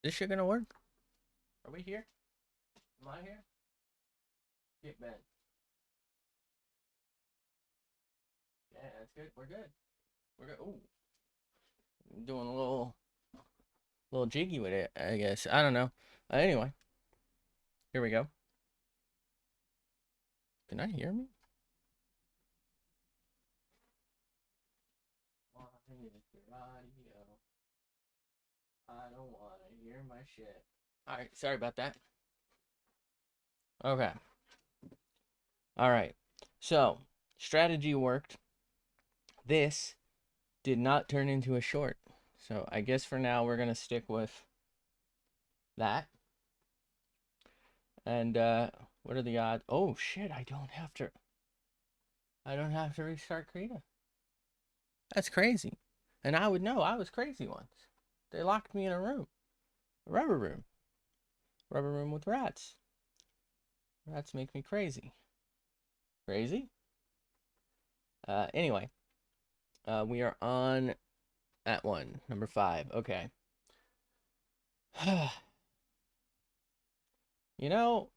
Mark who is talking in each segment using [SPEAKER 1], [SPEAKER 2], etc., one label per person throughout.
[SPEAKER 1] This shit gonna work? Are we here? Am I here? Get bent. Yeah, that's good. We're good. We're good. Ooh, doing a little jiggy with it, I guess. I don't know. Anyway, here we go. Can I hear me? Why is the radio? I don't want to hear my shit. All right, sorry about that. Okay. All right. So, strategy worked. This did not turn into a short. So, I guess for now we're going to stick with that. And what are the odds? Oh shit, I don't have to restart Krita. That's crazy. And I would know I was crazy once. They locked me in a room. A rubber room. Rubber room with rats. Rats make me crazy. Crazy? Anyway. We are on at one. Number 5. Okay. You know,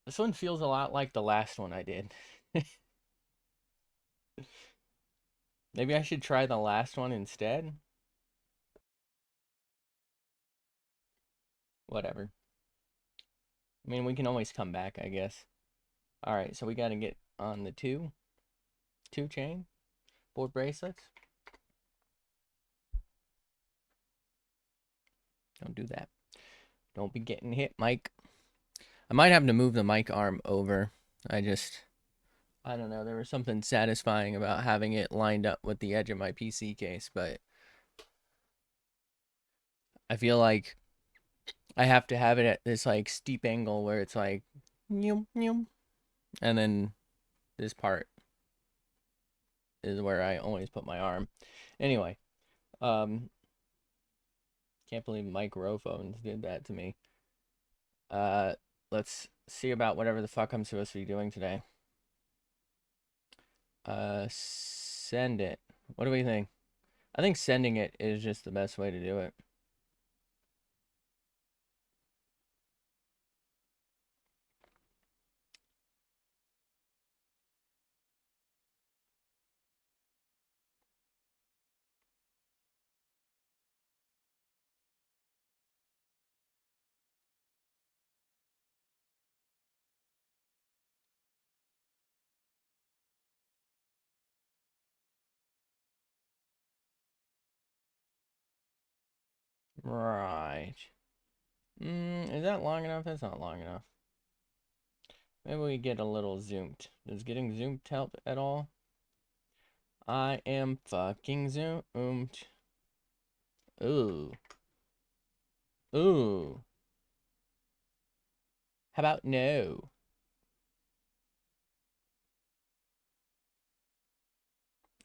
[SPEAKER 1] this one feels a lot like the last one I did. Maybe I should try the last one instead. Whatever. I mean, we can always come back, I guess. Alright, so we gotta get on the two chain board bracelets. Don't do that. Don't be getting hit, Mike. I might have to move the mic arm over. I don't know. There was something satisfying about having it lined up with the edge of my PC case, but I feel like I have to have it at this like steep angle where it's like, and then this part is where I always put my arm. Anyway, um, can't believe microphones did that to me. Let's see about whatever the fuck I'm supposed to be doing today. Send it. What do we think? I think sending it is just the best way to do it. Right. Is that long enough? That's not long enough. Maybe we get a little zoomed. Does getting zoomed help at all? I am fucking zoomed. Ooh. Ooh. How about no?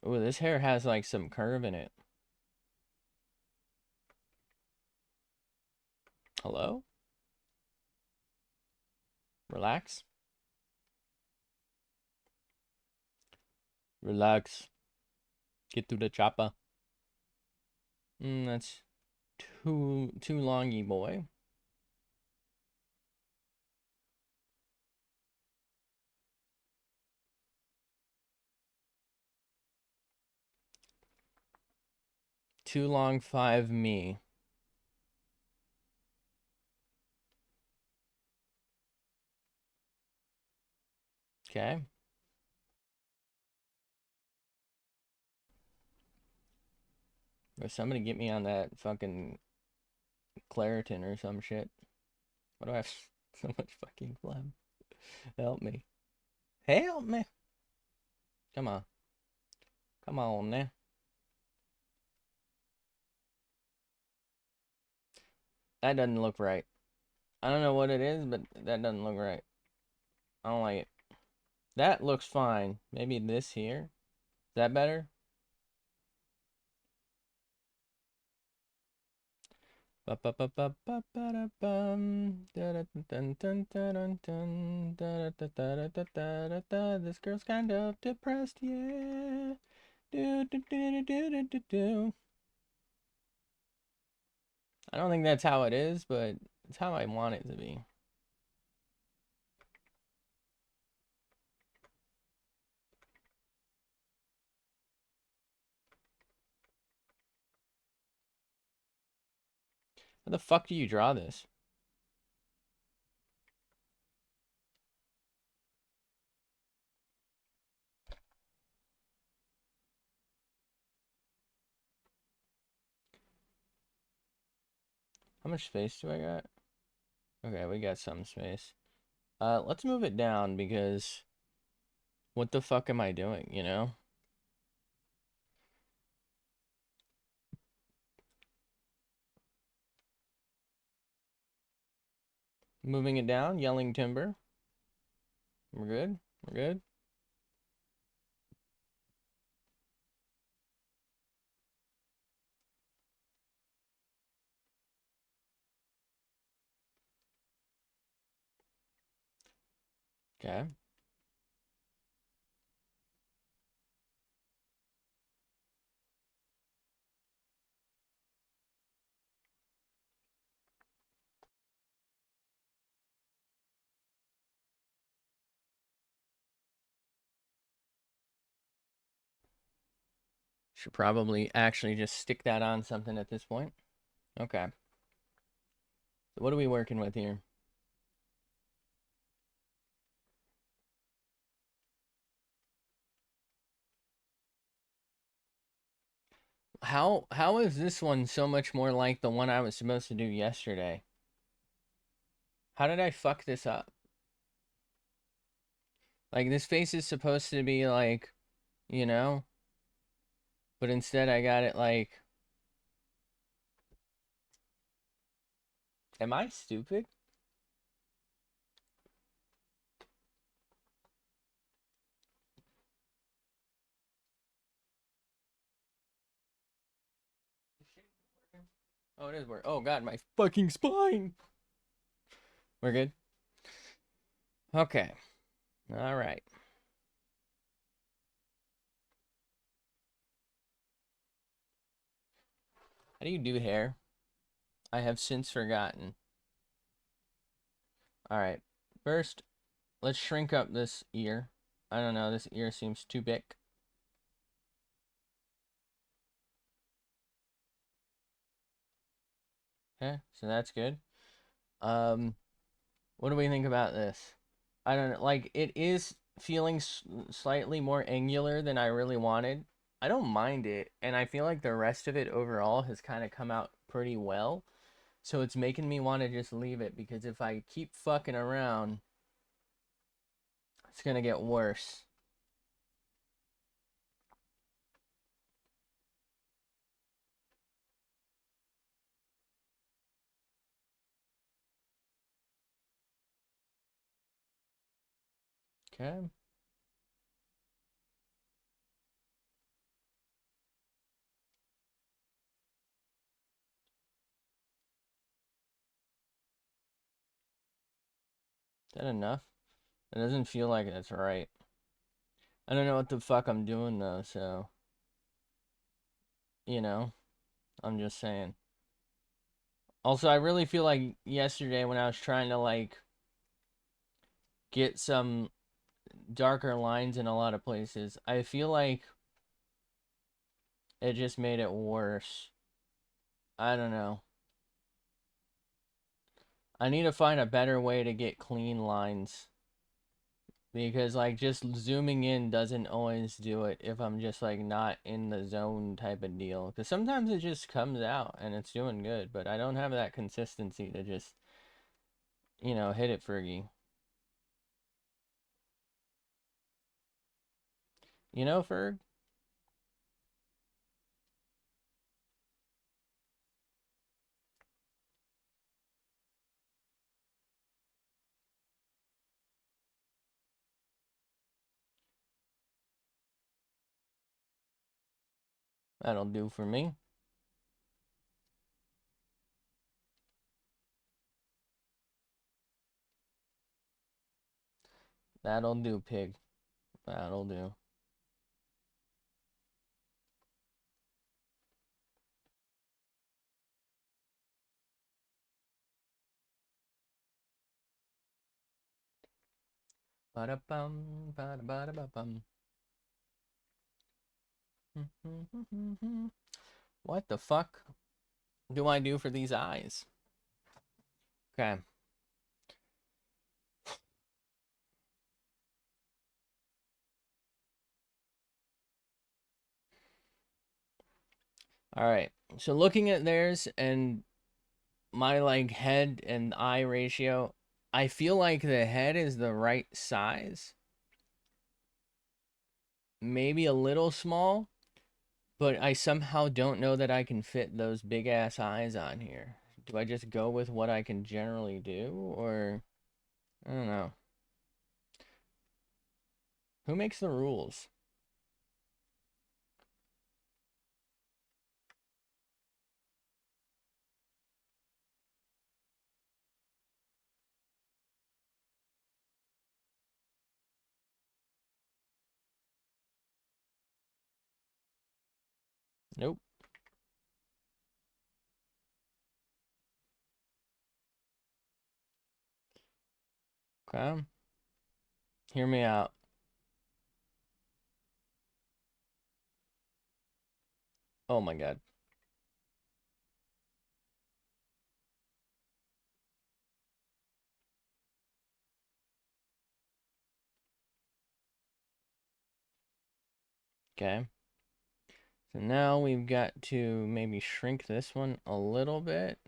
[SPEAKER 1] Ooh, this hair has like some curve in it. Hello? Relax. Relax. Get through the chopper. That's too longy, boy. Too long 5 me. Okay. Or somebody get me on that fucking Claritin or some shit. Why do I have so much fucking phlegm? Help me. Help me. Come on. Come on now. That doesn't look right. I don't know what it is, but that doesn't look right. I don't like it. That looks fine. Maybe this here. Is that better? This girl's kind of depressed, yeah. Do do do do do do do. I don't think that's how it is, but it's how I want it to be. How the fuck do you draw this? How much space do I got? Okay, we got some space. Let's move it down because what the fuck am I doing, you know? Moving it down, yelling timber. We're good? We're good? Okay. Should probably actually just stick that on something at this point. Okay. So what are we working with here? How is this one so much more like the one I was supposed to do yesterday? How did I fuck this up? Like this face is supposed to be like, you know, but instead I got it like, am I stupid? Oh, it is work. Oh god, my fucking spine. We're good. Okay. All right. How do you do hair? I have since forgotten. All right. First, let's shrink up this ear. I don't know, this ear seems too big. Okay, so that's good. Um, what do we think about this? I don't know, like it is feeling slightly more angular than I really wanted. I don't mind it, and I feel like the rest of it overall has kind of come out pretty well. So it's making me want to just leave it because if I keep fucking around, it's gonna get worse. Okay. Is that enough? It doesn't feel like that's right. I don't know what the fuck I'm doing though, so you know, I'm just saying. Also, I really feel like yesterday when I was trying to like get some darker lines in a lot of places, I feel like it just made it worse. I don't know. I need to find a better way to get clean lines because like just zooming in doesn't always do it if I'm just like not in the zone type of deal. Because sometimes it just comes out and it's doing good, but I don't have that consistency to just, hit it Fergie. You know, Ferg? That'll do for me. That'll do, pig. That'll do. Ba-da-bum, ba-da-ba-da-ba-bum. What the fuck do I do for these eyes? Okay. All right. So looking at theirs and my like head and eye ratio, I feel like the head is the right size. Maybe a little small, but I somehow don't know that I can fit those big ass eyes on here. Do I just go with what I can generally do, or I don't know. Who makes the rules? Nope. Okay. Hear me out. Oh my god. Okay. So now we've got to maybe shrink this one a little bit.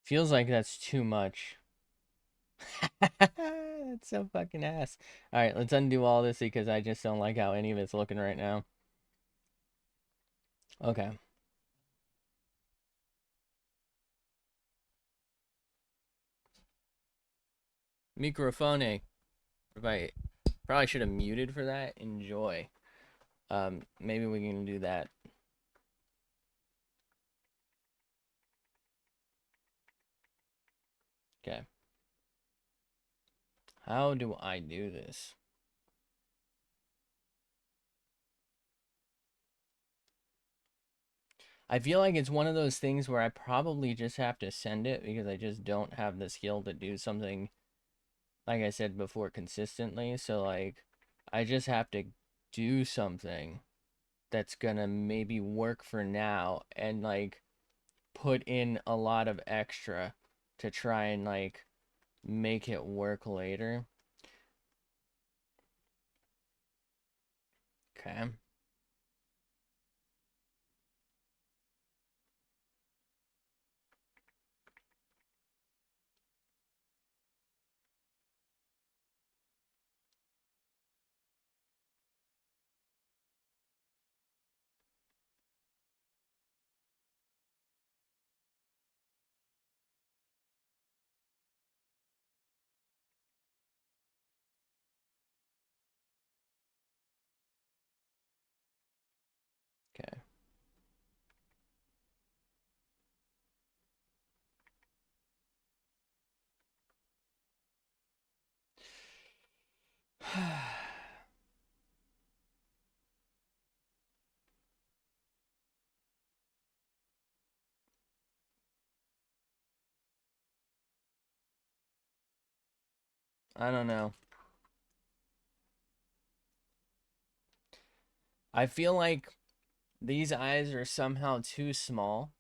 [SPEAKER 1] Feels like that's too much. That's so fucking ass. All right, let's undo all this because I just don't like how any of it's looking right now. Okay. Microphone. Right. Probably should have muted for that. Enjoy. Maybe we can do that. Okay. How do I do this? I feel like it's one of those things where I probably just have to send it because I just don't have the skill to do something, like I said before, consistently. So, like, I just have to do something that's gonna maybe work for now and, like, put in a lot of extra to try and, like, make it work later. Okay. Okay. I don't know. I feel like these eyes are somehow too small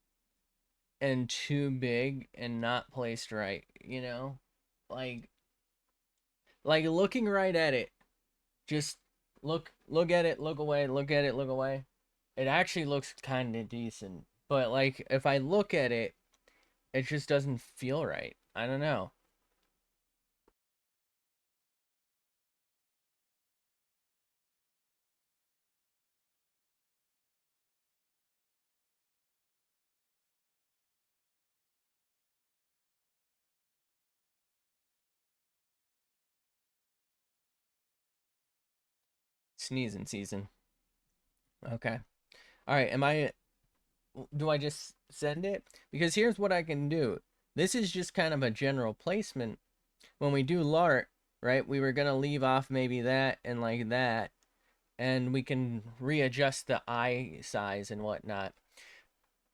[SPEAKER 1] and too big and not placed right, you know? Like like looking right at it, just look at it, look away, look at it, look away. It actually looks kind of decent. But like if I look at it, it just doesn't feel right. I don't know. Sneezing season. Okay. All right, am I do I just send it? Because here's what I can do. This is just kind of a general placement. When we do LART, right, we were going to leave off maybe that and like that. and we can readjust the eye size and whatnot.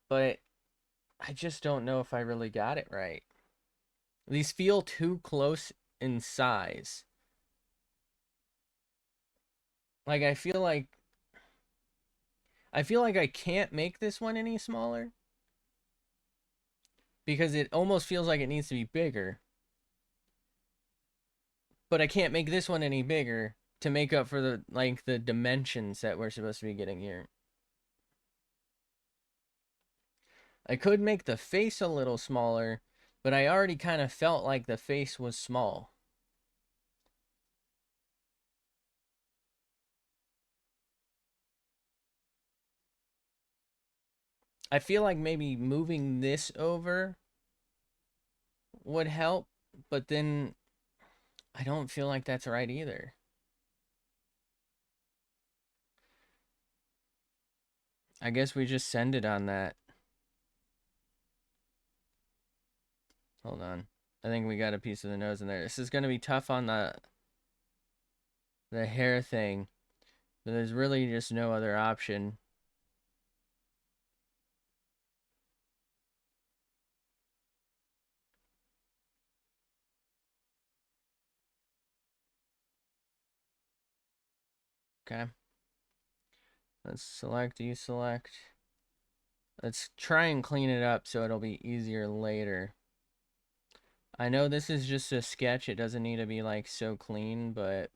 [SPEAKER 1] But I just don't know if I really got it right. These feel too close in size. Like I feel like I can't make this one any smaller because it almost feels like it needs to be bigger. But I can't make this one any bigger to make up for the dimensions that we're supposed to be getting here. I could make the face a little smaller, but I already kind of felt like the face was small. I feel like maybe moving this over would help, but then I don't feel like that's right either. I guess we just send it on that. Hold on. I think we got a piece of the nose in there. This is going to be tough on the hair thing, but there's really just no other option. Okay. Let's select, deselect. Let's try and clean it up so it'll be easier later. I know this is just a sketch. It doesn't need to be like so clean, but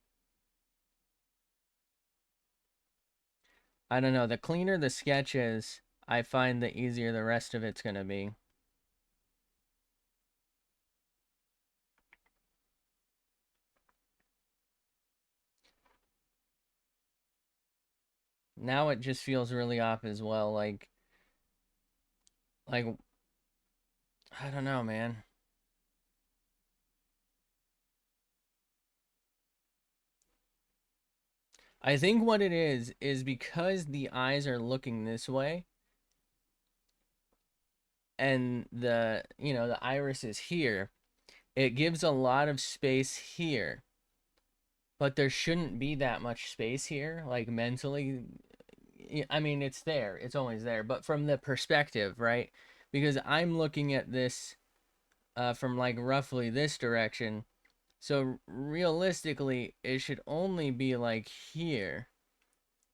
[SPEAKER 1] I don't know. The cleaner the sketch is, I find the easier the rest of it's going to be. Now it just feels really off as well. Like, I don't know, man. I think what it is because the eyes are looking this way and the iris is here, it gives a lot of space here. But there shouldn't be that much space here, like mentally. I mean, it's there, it's always there, but from the perspective, right? Because I'm looking at this from like roughly this direction. So realistically, it should only be like here.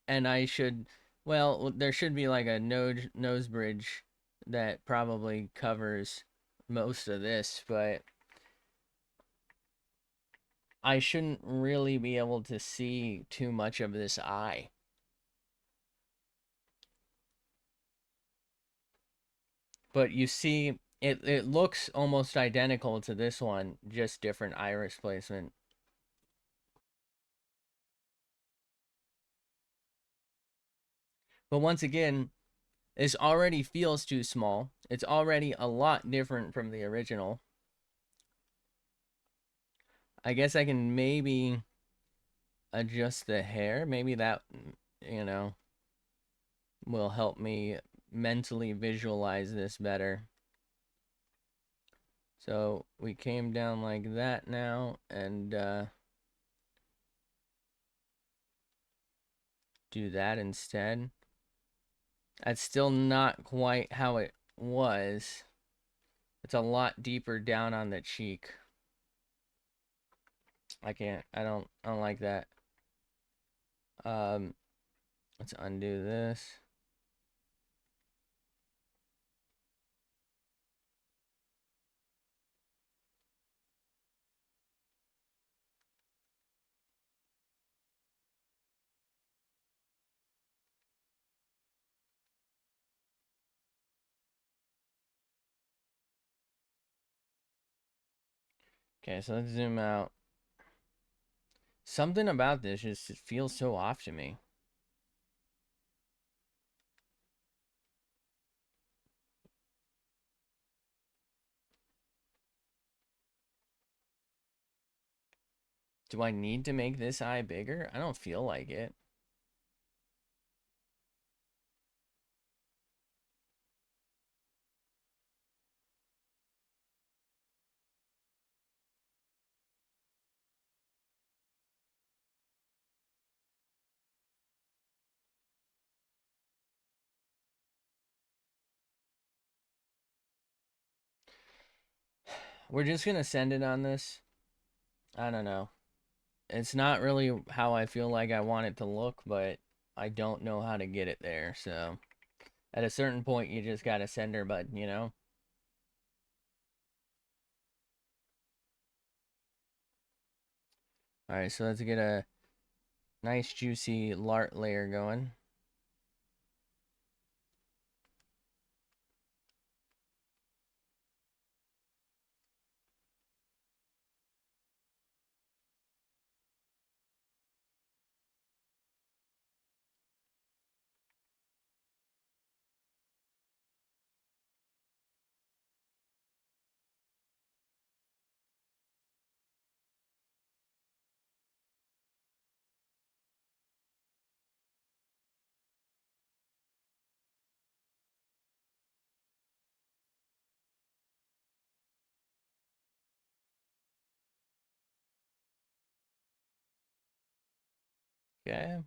[SPEAKER 1] And I should, well, there should be like a nose bridge that probably covers most of this, but I shouldn't really be able to see too much of this eye. But you see, it looks almost identical to this one, just different iris placement. But once again, this already feels too small. It's already a lot different from the original. I guess I can maybe adjust the hair. Maybe that, you know, will help me mentally visualize this better. So we came down like that now, and do that instead. That's still not quite how it was. It's a lot deeper down on the cheek. I don't like that. Um, let's undo this. Okay, so let's zoom out. Something about this just feels so off to me. Do I need to make this eye bigger? I don't feel like it. We're just gonna send it on this. I don't know. It's not really how I feel like I want it to look, but I don't know how to get it there. So at a certain point, you just gotta send her button, you know? Alright, so let's get a nice juicy lart layer going. Okay.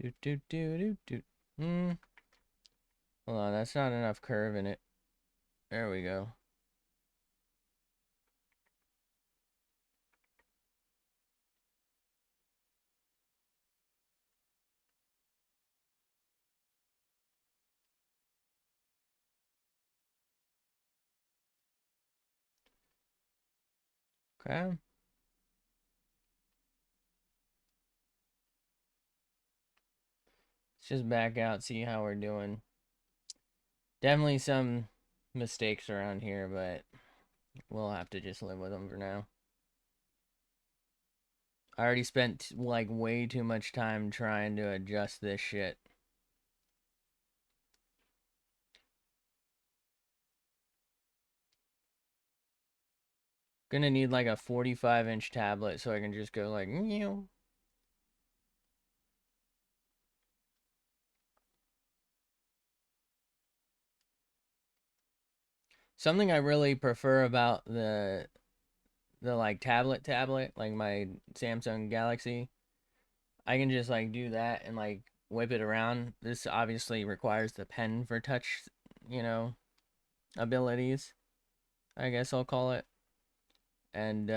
[SPEAKER 1] Do do do do do. Hold on, that's not enough curve in it. There we go. Okay. Let's just back out, see how we're doing. Definitely some mistakes around here, but we'll have to just live with them for now. I already spent like way too much time trying to adjust this shit. Gonna need like a 45-inch tablet so I can just go like, meow. Something I really prefer about the like tablet, like my Samsung Galaxy, I can just like do that and like whip it around. This obviously requires the pen for touch, you know, abilities, I guess I'll call it. And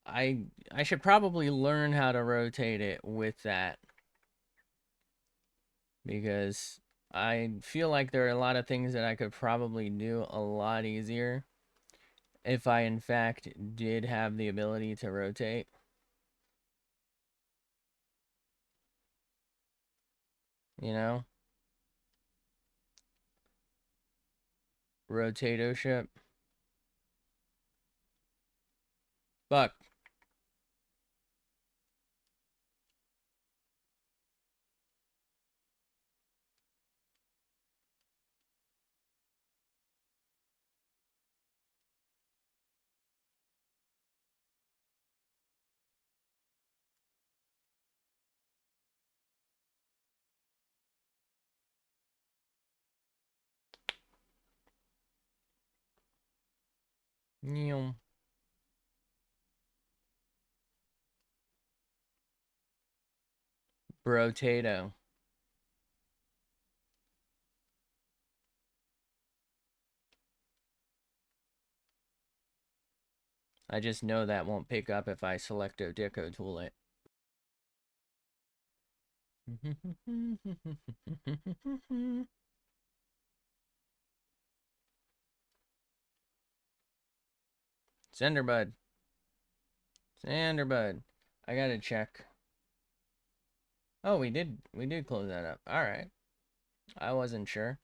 [SPEAKER 1] I should probably learn how to rotate it with that because I feel like there are a lot of things that I could probably do a lot easier if I in fact did have the ability to rotate, you know? Rotato ship. Buck. Brotato. I just know that won't pick up if I select a deco tool it. Cinderbud. Cinderbud. I gotta check. Oh, we did close that up. Alright. I wasn't sure.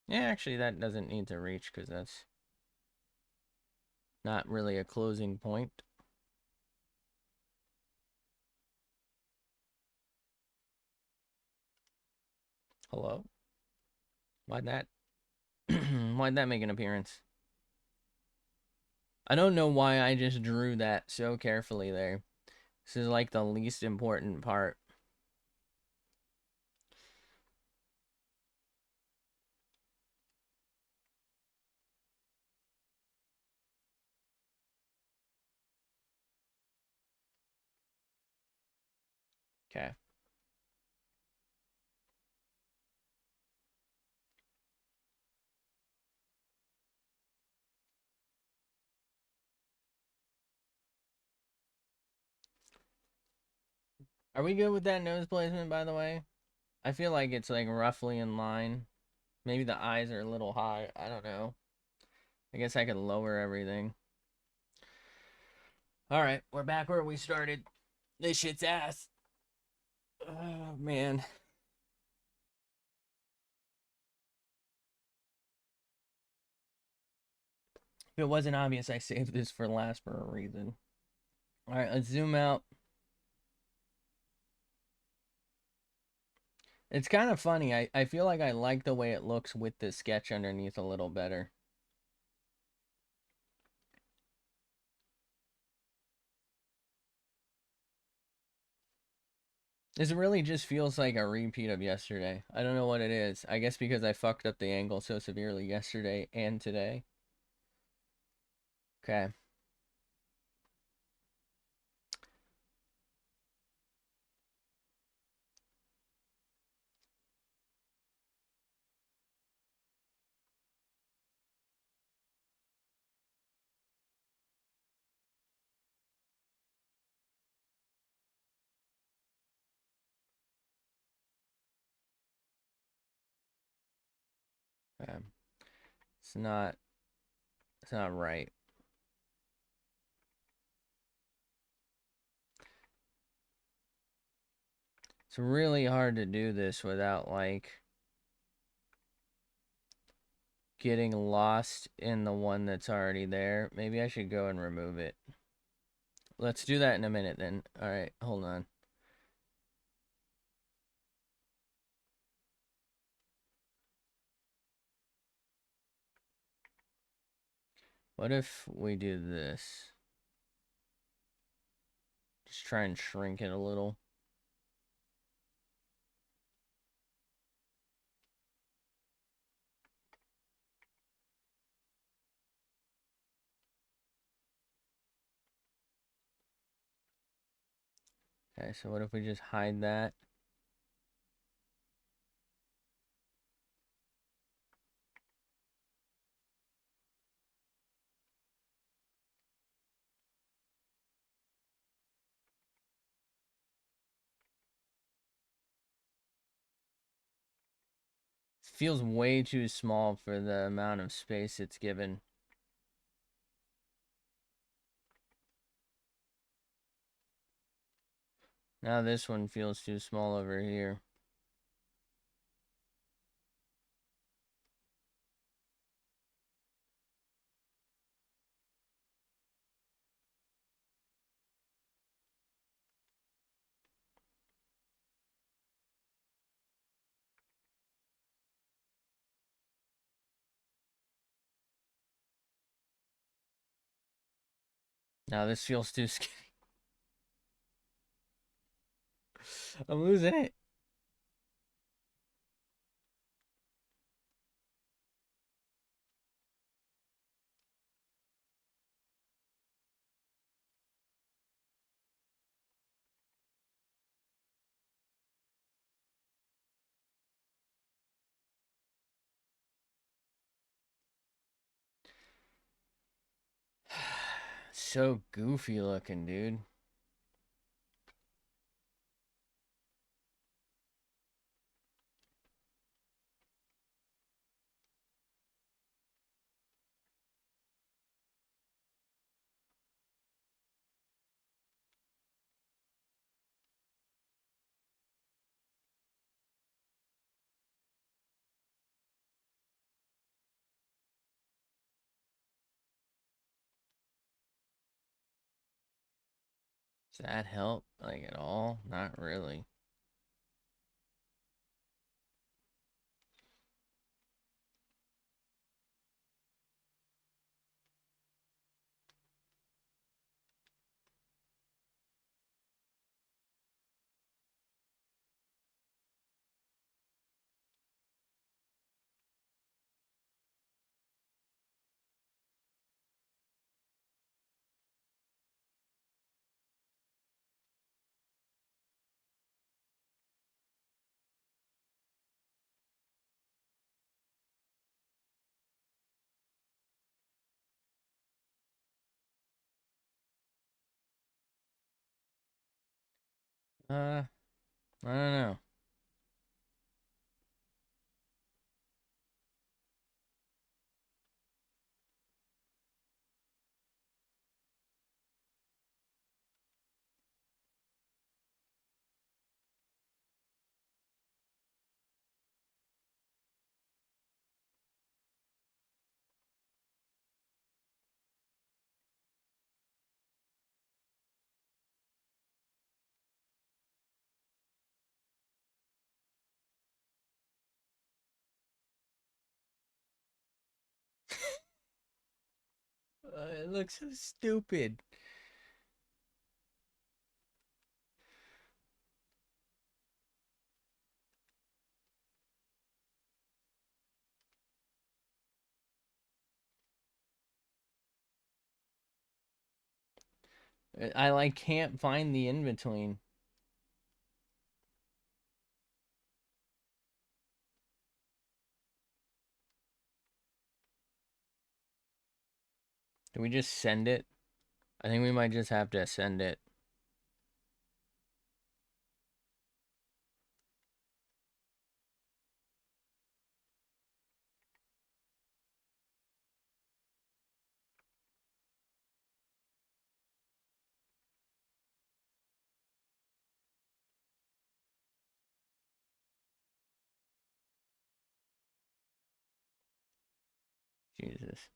[SPEAKER 1] Yeah, actually that doesn't need to reach because that's not really a closing point. Hello? Why'd that why'd that make an appearance? I don't know why I just drew that so carefully there. This is like the least important part. Okay. Are we good with that nose placement, by the way? I feel like it's like roughly in line. Maybe the eyes are a little high. I don't know. I guess I could lower everything. Alright, we're back where we started. This shit's ass. Oh, man. If it wasn't obvious, I saved this for last for a reason. Alright, let's zoom out. It's kind of funny. I feel like I like the way it looks with the sketch underneath a little better. This really just feels like a repeat of yesterday. I don't know what it is. I guess because I fucked up the angle so severely yesterday and today. Okay. Okay. It's not it's not right. It's really hard to do this without like getting lost in the one that's already there. Maybe I should go and remove it. Let's do that in a minute then. All right, hold on. What if we do this? Just try and shrink it a little. Okay, so what if we just hide that? It feels way too small for the amount of space it's given. Now this one feels too small over here. Now this feels too skinny. I'm losing it. So goofy looking, dude. Does that help, like, at all? Not really. I don't know. It looks so stupid. I like can't find the in between. Do we just send it? I think we might just have to send it. Jesus.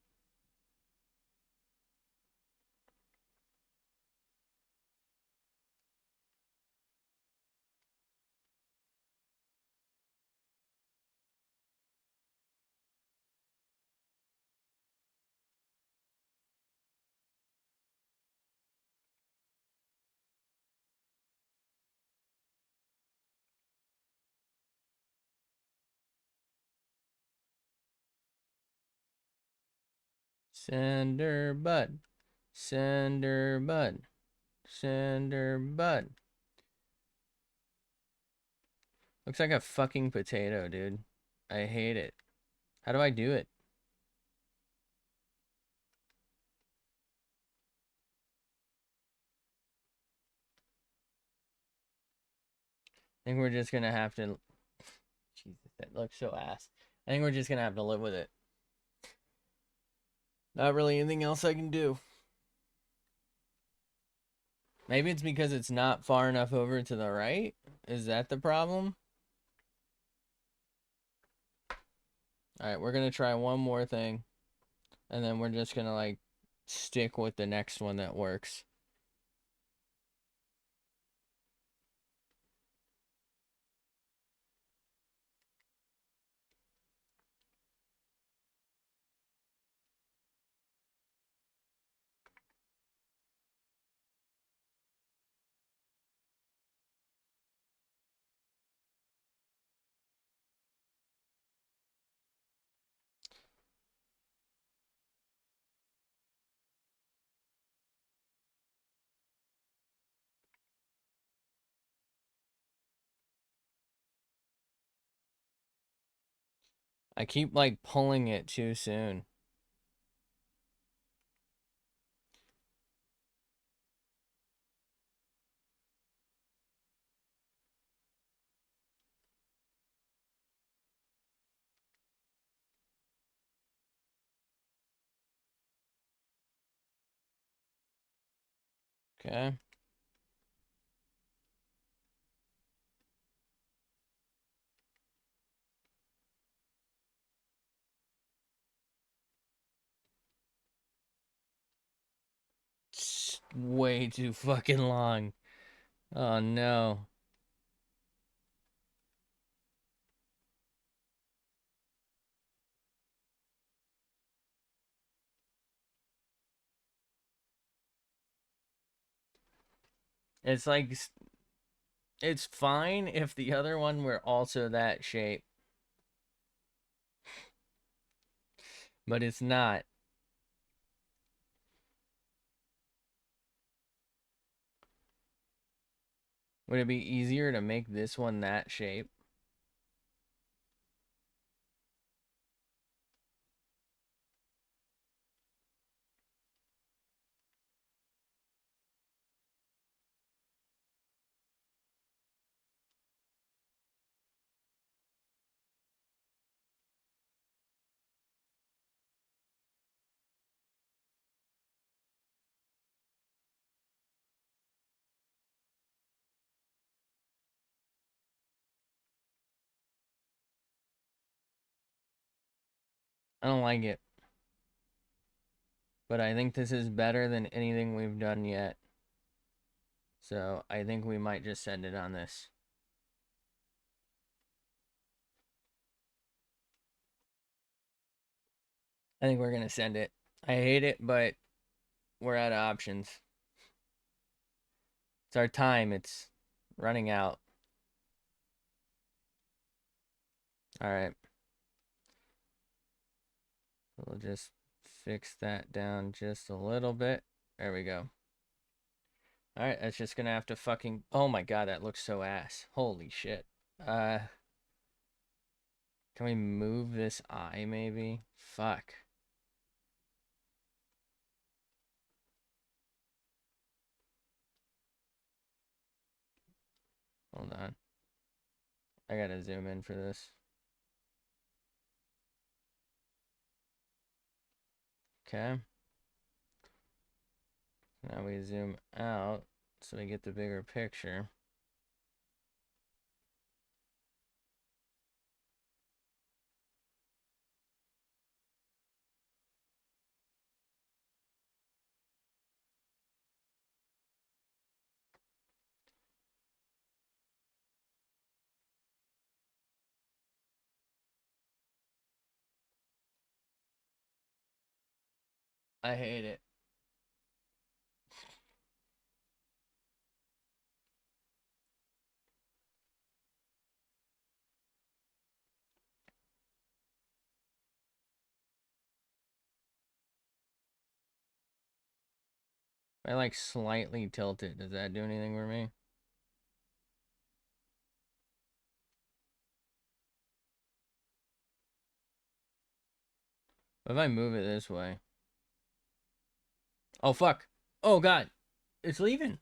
[SPEAKER 1] Sender bud. Sender bud. Sender bud. Looks like a fucking potato, dude. I hate it. How do I do it? I think we're just gonna have to. Jesus, that looks so ass. I think we're just gonna have to live with it. Not really anything else I can do. Maybe it's because it's not far enough over to the right? Is that the problem? Alright, we're gonna try one more thing. And then we're just gonna, like, stick with the next one that works. I keep, like, pulling it too soon. Okay. It's way too fucking long. Oh no. It's like, it's fine if the other one were also that shape. But it's not. Would it be easier to make this one that shape? I don't like it. But I think this is better than anything we've done yet. So I think we might just send it on this. I think we're gonna send it. I hate it, but we're out of options. It's our time. It's running out. All right. So we'll just fix that down just a little bit. There we go. All right, that's just gonna have to fucking. Oh my god, that looks so ass. Holy shit. Uh, can we move this eye maybe? Fuck. Hold on. I gotta zoom in for this. Okay. Now we zoom out so we get the bigger picture. I hate it. I like slightly tilt it. Does that do anything for me? What if I move it this way? Oh, fuck. Oh, God. It's leaving.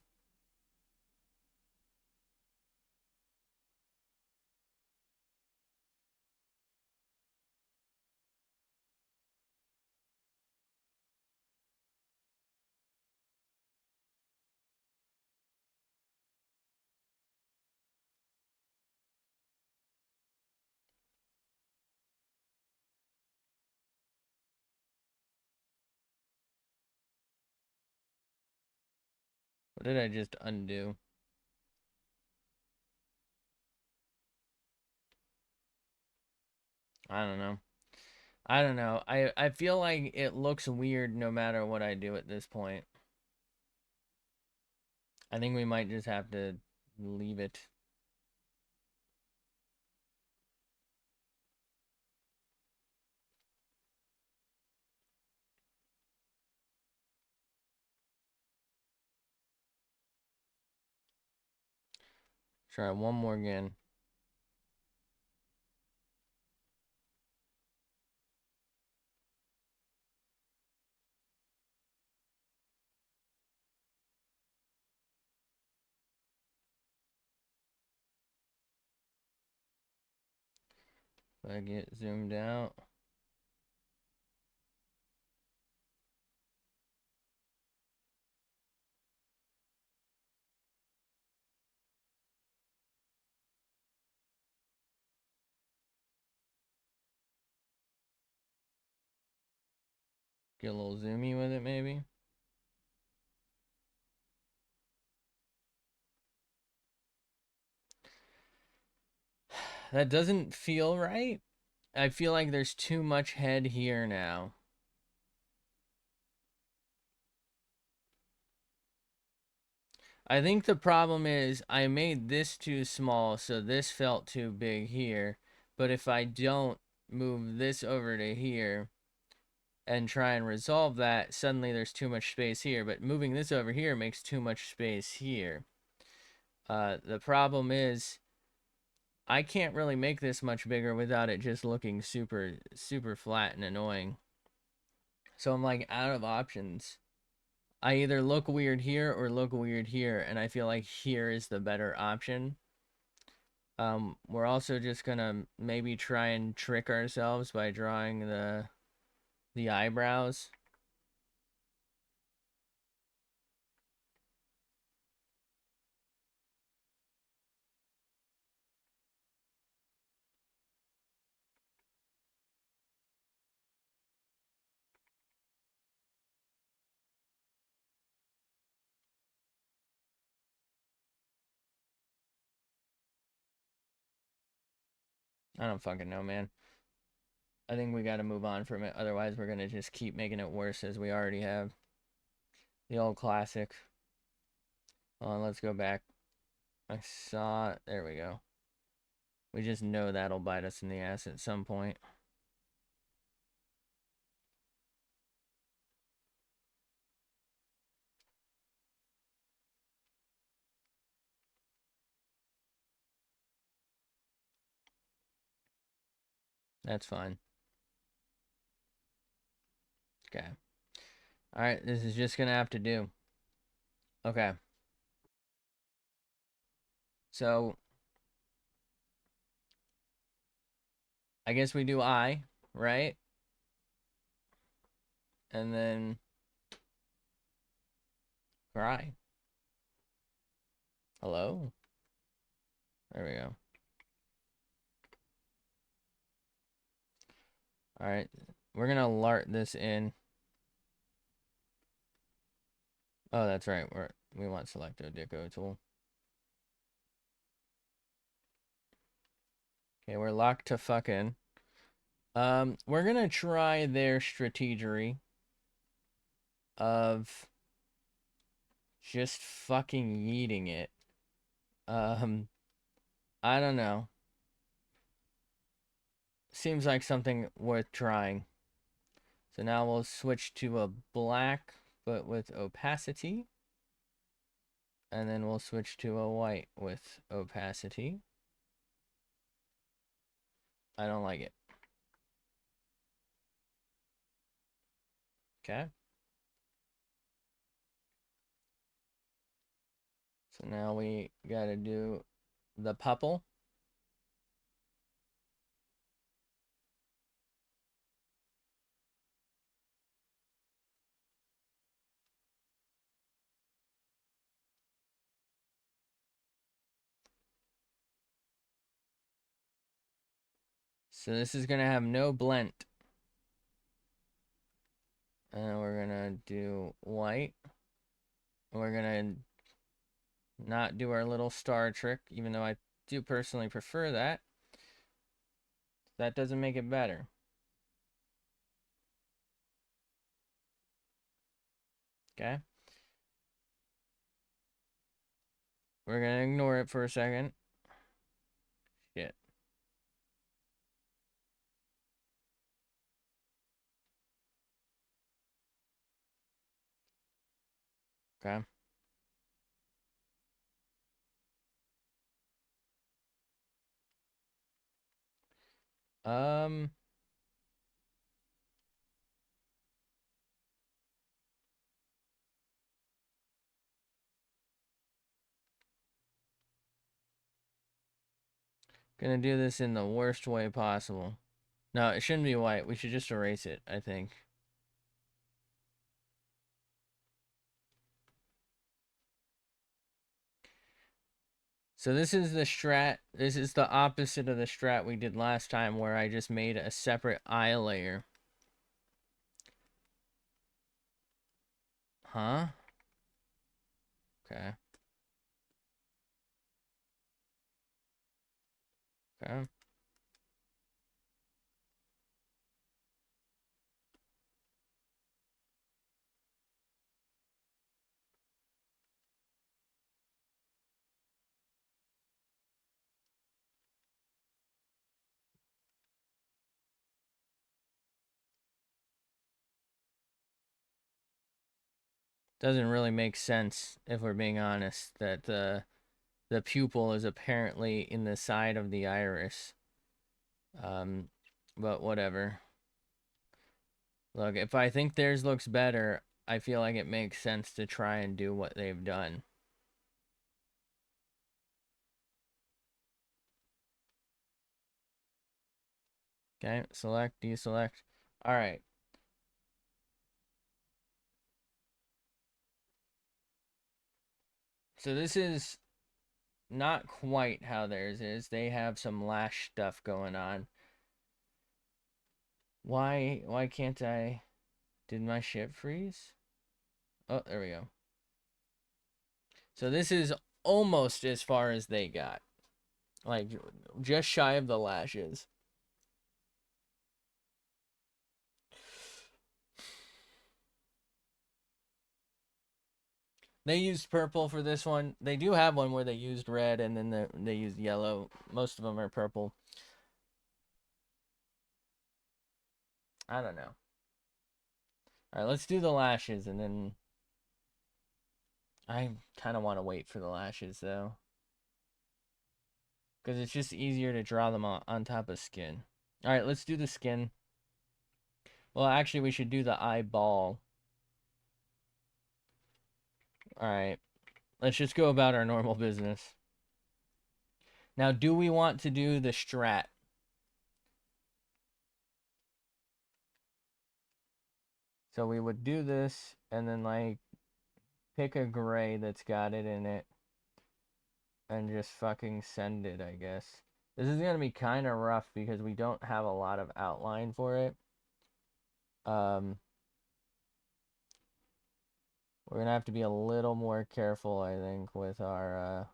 [SPEAKER 1] What did I just undo? I don't know. I don't know. I feel like it looks weird no matter what I do at this point. I think we might just have to leave it. Try one more again. If I get zoomed out. Get a little zoomy with it, maybe. That doesn't feel right. I feel like there's too much head here now. I think the problem is I made this too small, so this felt too big here. But if I don't move this over to here and try and resolve that, suddenly there's too much space here. But moving this over here makes too much space here. The problem is I can't really make this much bigger without it just looking super, super flat and annoying. So I'm like out of options. I either look weird here or look weird here, and I feel like here is the better option. We're also just gonna maybe try and trick ourselves by drawing the eyebrows. I don't fucking know, man. I think we gotta move on from it. Otherwise, we're gonna just keep making it worse as we already have. The old classic. Hold on, let's go back. I saw... There we go. We just know that'll bite us in the ass at some point. That's fine. Okay. Alright, this is just gonna have to do. Okay. So, I guess we do I, right? And then... Cry. Hello? There we go. Alright. We're gonna lart this in. Oh, that's right. We want selecto deco tool. Okay, we're locked to fucking. We're gonna try their strategery of just fucking yeeting it. I don't know. Seems like something worth trying. So now we'll switch to a black, but with opacity. And then we'll switch to a white with opacity. I don't like it. Okay. So now we gotta do the pupple. So this is gonna have no blend. And we're gonna do white. We're gonna not do our little star trick, even though I do personally prefer that. That doesn't make it better. Okay. We're gonna ignore it for a second. Shit. Okay. Um. Gonna do this in the worst way possible. No, it shouldn't be white. We should just erase it, I think. So this is the strat. This is the opposite of the strat we did last time where I just made a separate eye layer. Huh? Okay. Okay. Doesn't really make sense, if we're being honest, that the pupil is apparently in the side of the iris. But whatever. Look, if I think theirs looks better, I feel like it makes sense to try and do what they've done. Okay, select, deselect. All right. So this is not quite how theirs is. They have some lash stuff going on. Why can't I? Did my ship freeze? Oh, there we go. So this is almost as far as they got. Like, just shy of the lashes. They used purple for this one. They do have one where they used red and then they used yellow. Most of them are purple. I don't know. All right, let's do the lashes and then I kind of want to wait for the lashes though. Because it's just easier to draw them on top of skin. All right, let's do the skin. Well, actually, we should do the eyeball. All right, let's just go about our normal business. Now, do we want to do the strat? So we would do this and then like pick a gray that's got it in it and just fucking send it, I guess. This is gonna be kind of rough because we don't have a lot of outline for it. We're gonna have to be a little more careful, I think, with our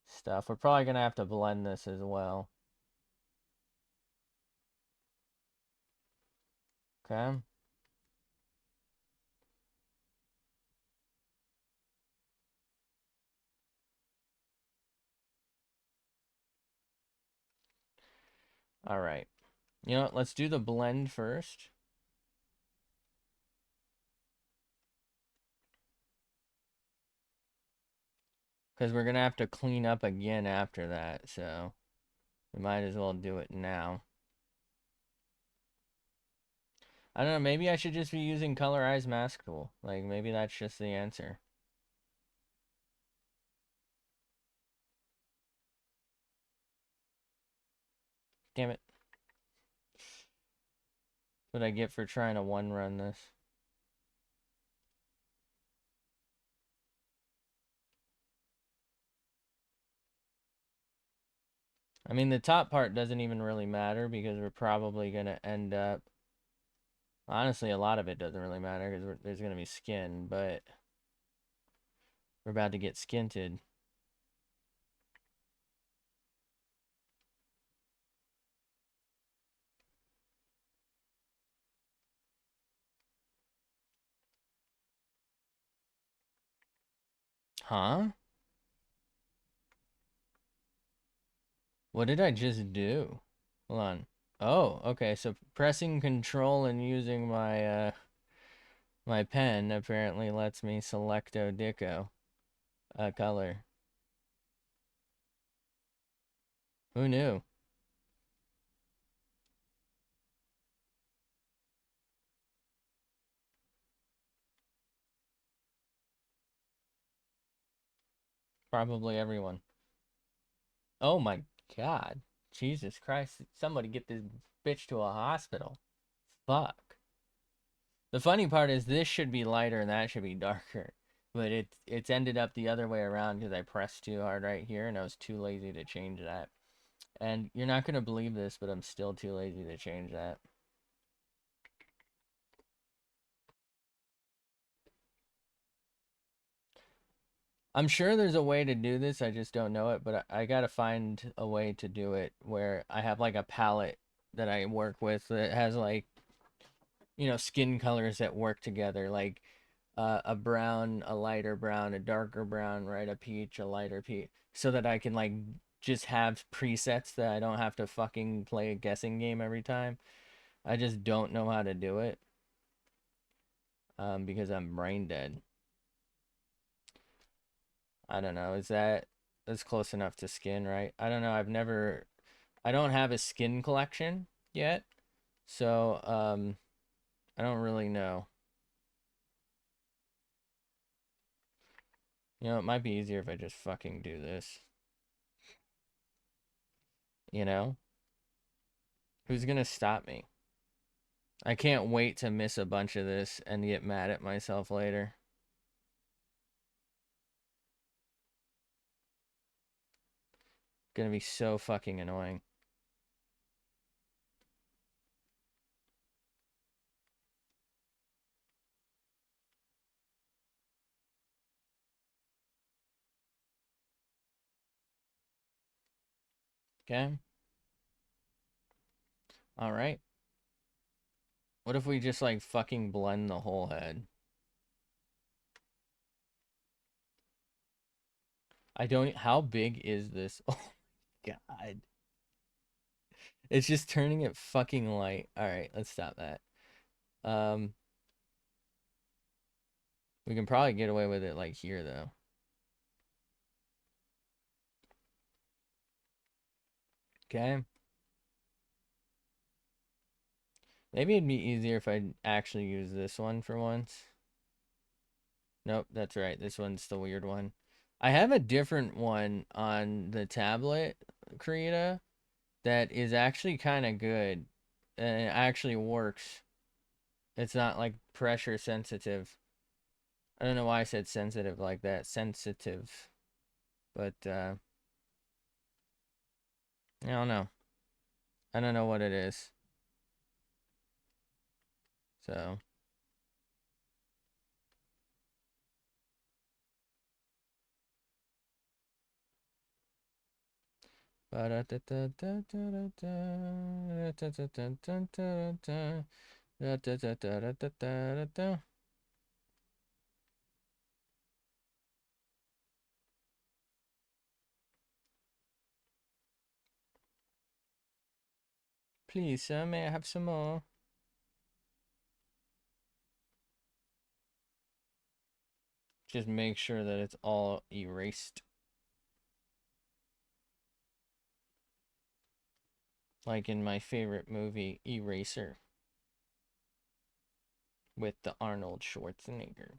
[SPEAKER 1] stuff. We're probably gonna have to blend this as well. Okay. All right. You know what? Let's do the blend first. Because we're gonna have to clean up again after that, so we might as well do it now. I don't know, maybe I should just be using Colorize Mask Tool. Like, maybe that's just the answer. Damn it. What I get for trying to one-run this. I mean, the top part doesn't even really matter because we're probably going to end up... Honestly, a lot of it doesn't really matter because there's going to be skin, but we're about to get skinted. Huh? What did I just do? Hold on. Oh, okay. So pressing control and using my pen apparently lets me selecto dico a color. Who knew? Probably everyone. Oh my god. Jesus Christ. Somebody get this bitch to a hospital. Fuck. The funny part is this should be lighter and that should be darker. But it's ended up the other way around because I pressed too hard right here and I was too lazy to change that. And you're not going to believe this, but I'm still too lazy to change that. I'm sure there's a way to do this, I just don't know it, but I gotta find a way to do it where I have like a palette that I work with that has like, you know, skin colors that work together, like a brown, a lighter brown, a darker brown, right? A peach, a lighter peach, so that I can like just have presets that I don't have to fucking play a guessing game every time. I just don't know how to do it because I'm brain dead. I don't know. That's close enough to skin, right? I don't know. I don't have a skin collection yet. So, I don't really know. You know, it might be easier if I just fucking do this. You know? Who's gonna stop me? I can't wait to miss a bunch of this and get mad at myself later. Gonna be so fucking annoying. Okay. All right. What if we just like fucking blend the whole head? I don't. How big is this? Oh God. It's just turning it fucking light. All right, let's stop that. Um, we can probably get away with it like here though. Okay. Maybe it'd be easier if I actually use this one for once. Nope, that's right. This one's the weird one. I have a different one on the tablet, Krita, that is actually kind of good. And it actually works. It's not like pressure sensitive. I don't know why I said sensitive like that. Sensitive. But I don't know. I don't know what it is. So please, sir, may I have some more? Just make sure that it's all erased. Like in my favorite movie, Eraser, with the Arnold Schwarzenegger.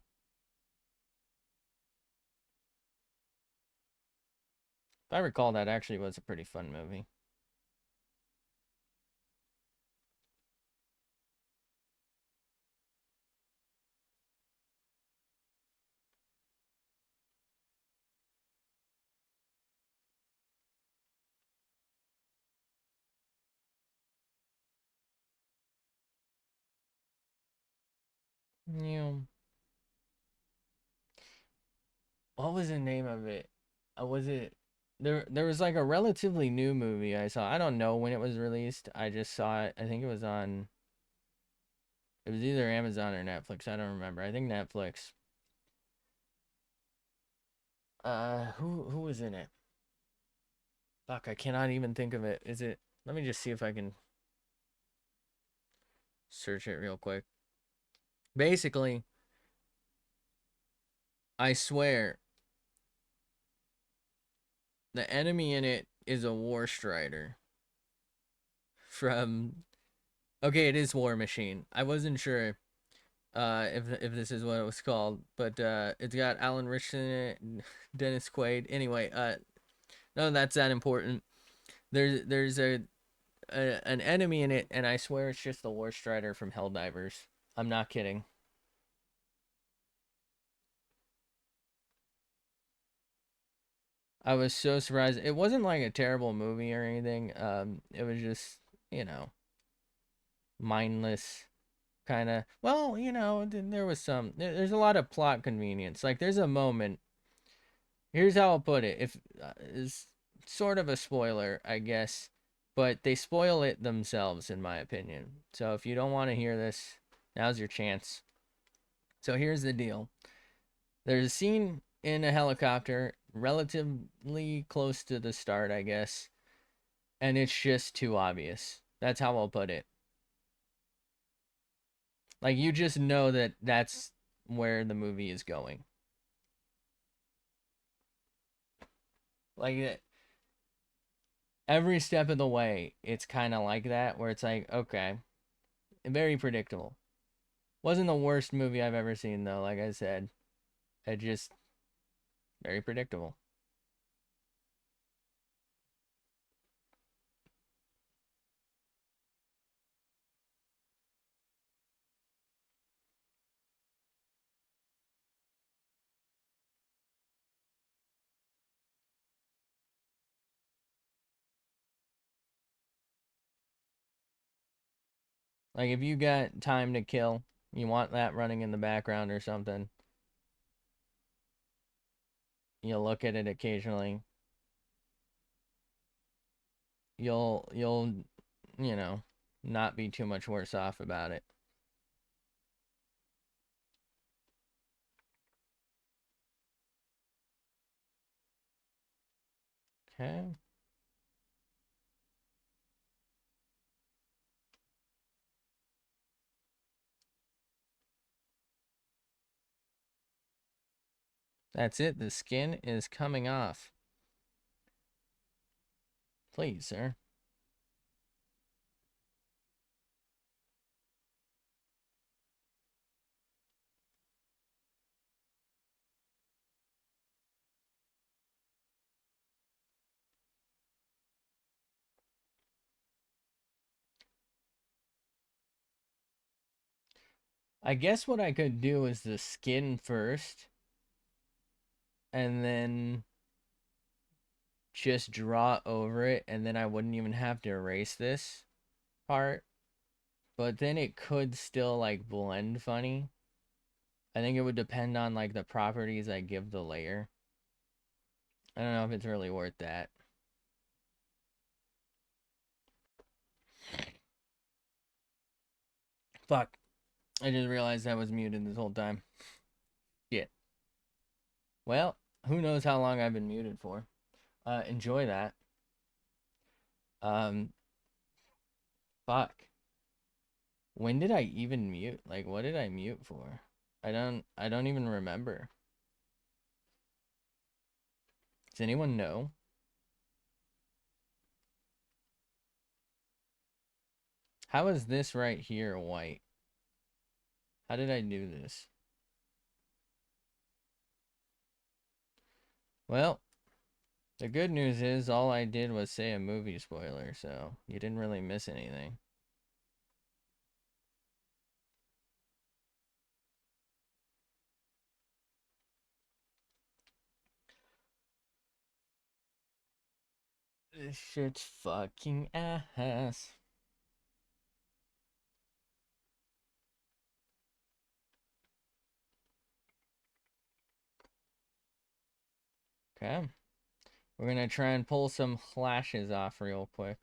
[SPEAKER 1] If I recall, that actually was a pretty fun movie. Yeah. What was the name of it? Was it there was like a relatively new movie I saw. I don't know when it was released. I just saw it. I think it was either Amazon or Netflix. I don't remember. I think Netflix. Who was in it? Fuck, I cannot even think of it. Is it Let me just see if I can search it real quick. Basically, I swear the enemy in it is a war strider from okay, it is War Machine. I wasn't sure if this is what it was called, but it's got Alan Richardson in it, and Dennis Quaid. Anyway, none of that's that important. There's an enemy in it, and I swear it's just the War Strider from Helldivers. I'm not kidding. I was so surprised. It wasn't like a terrible movie or anything. It was just you know mindless kind of. Well, there was there's a lot of plot convenience. Like there's a moment. Here's how I'll put it. If is sort of a spoiler, I guess, but they spoil it themselves, in my opinion. So if you don't want to hear this, now's your chance. So here's the deal. There's a scene in a helicopter, relatively close to the start, I guess, and it's just too obvious. That's how I'll put it. Like you just know that that's where the movie is going. Like every step of the way, it's kind of like that, where it's like, okay, very predictable. Wasn't the worst movie I've ever seen though, like I said. It just very predictable. Like if you got time to kill, you want that running in the background or something. You look at it occasionally. you'll you know, not be too much worse off about it. Okay. That's it. The skin is coming off. Please, sir. I guess what I could do is the skin first, and then just draw over it, and then I wouldn't even have to erase this part. But then it could still like blend funny. I think it would depend on like the properties I give the layer. I don't know if it's really worth that. Fuck. I just realized I was muted this whole time. Shit. Well, who knows how long I've been muted for. Enjoy that. Um, fuck. When did I even mute? Like, what did I mute for? I don't even remember. Does anyone know? How is this right here white? How did I do this? Well, the good news is all I did was say a movie spoiler, so you didn't really miss anything. This shit's fucking ass. Okay. We're gonna try and pull some lashes off real quick.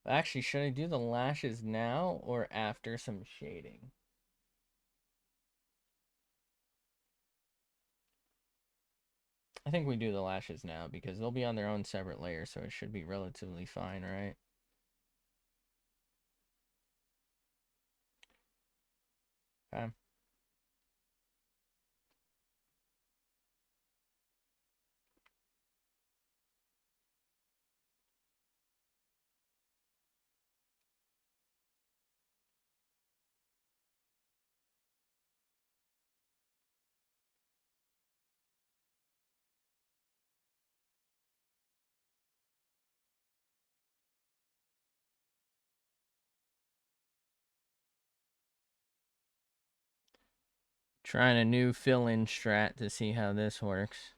[SPEAKER 1] Actually, should I do the lashes now or after some shading? I think we do the lashes now because they'll be on their own separate layer, so it should be relatively fine, right? Okay. Trying a new fill-in strat to see how this works.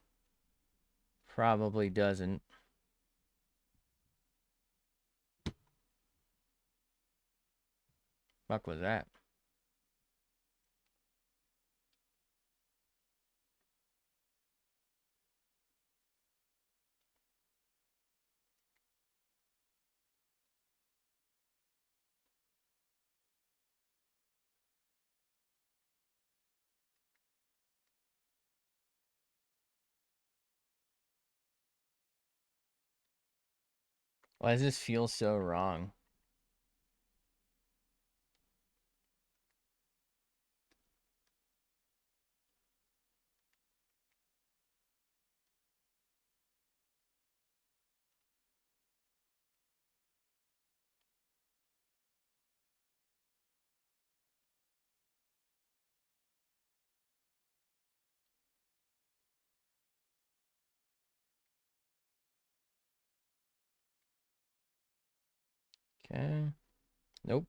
[SPEAKER 1] Probably doesn't. Fuck was that? Why does this feel so wrong? Okay. Nope.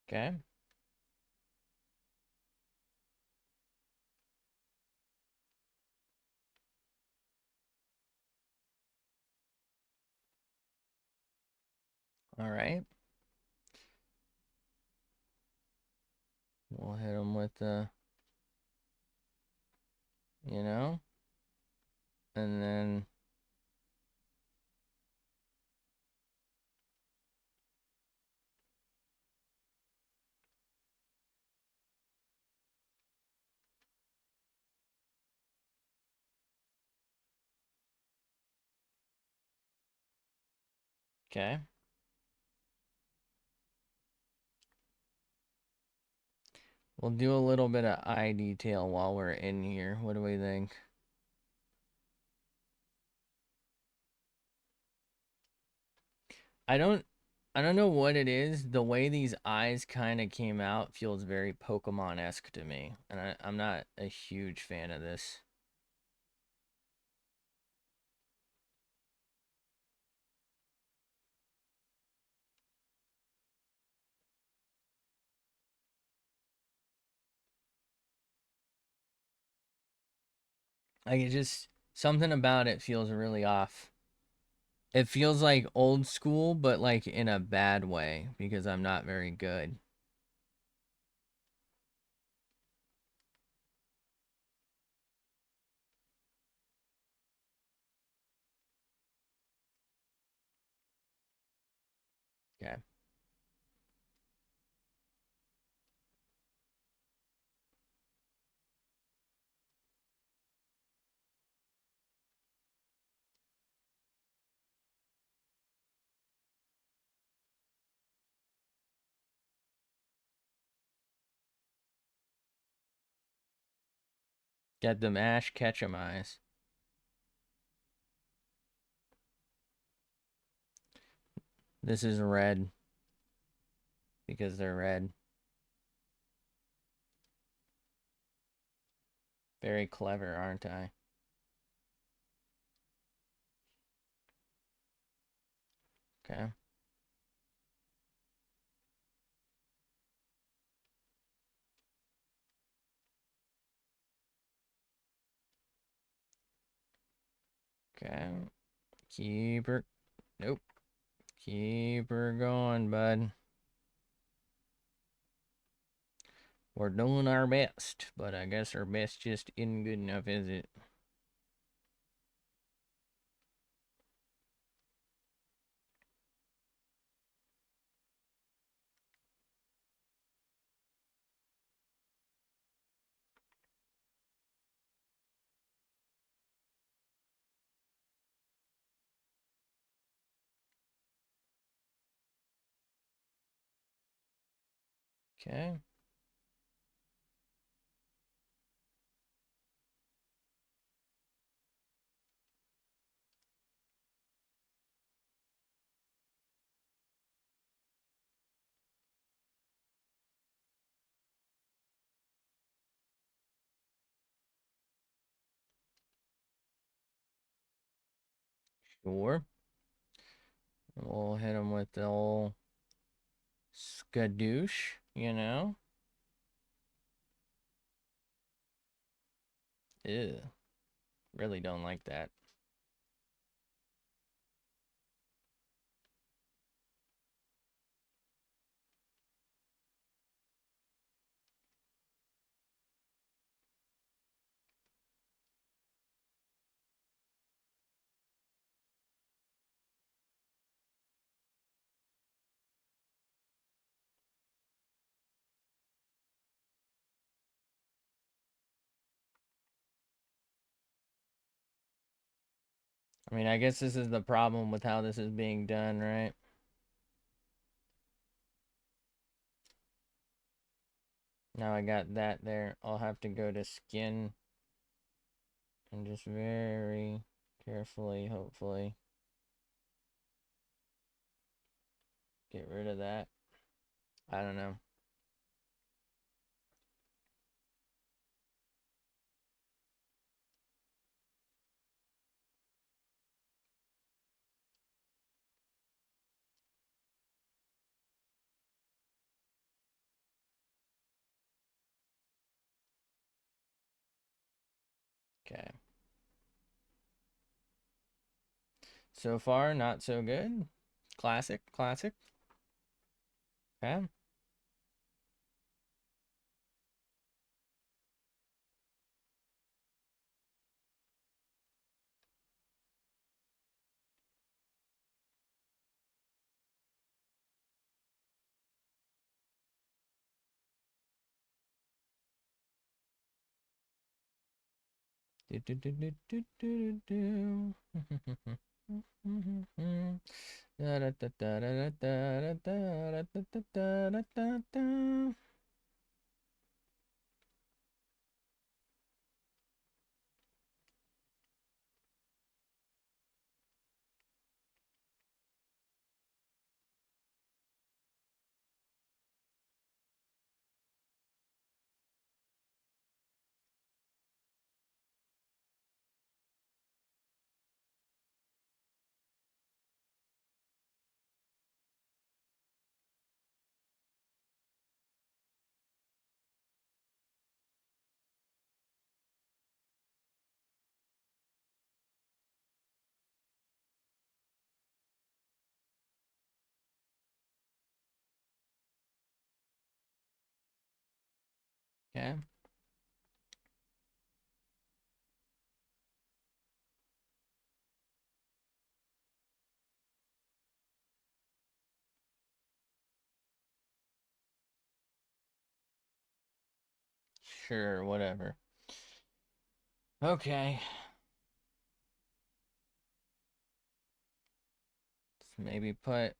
[SPEAKER 1] Okay. All right. We'll hit them with the you know? And then, okay. We'll do a little bit of eye detail while we're in here. What do we think? I don't I don't know what it is. The way these eyes kind of came out feels very Pokemon-esque to me. And I'm not a huge fan of this. Like, it just, something about it feels really off. It feels like old school, but like in a bad way because I'm not very good. Okay. Got them Ash Ketchum eyes. This is red because they're red. Very clever, aren't I? Okay. Okay. Keep her. Nope. Keep her going, bud. We're doing our best, but I guess our best just isn't good enough, is it? Okay. Sure. We'll hit him with the old skadoosh, you know? Ew. Really don't like that. I mean, I guess this is the problem with how this is being done, right? Now I got that there. I'll have to go to skin and just very carefully, hopefully, get rid of that. I don't know. Okay. So far, not so good. Classic, classic. Okay. Okay. Sure, whatever. Okay. Let's maybe put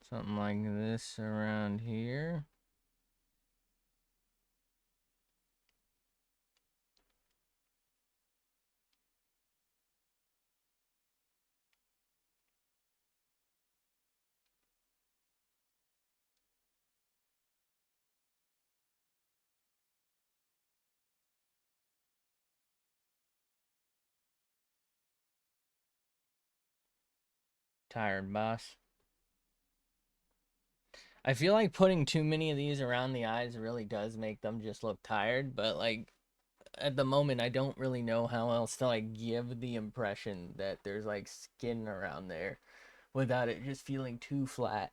[SPEAKER 1] something like this around here. Tired, boss. I feel like putting too many of these around the eyes really does make them just look tired, but like at the moment I don't really know how else to like give the impression that there's like skin around there without it just feeling too flat.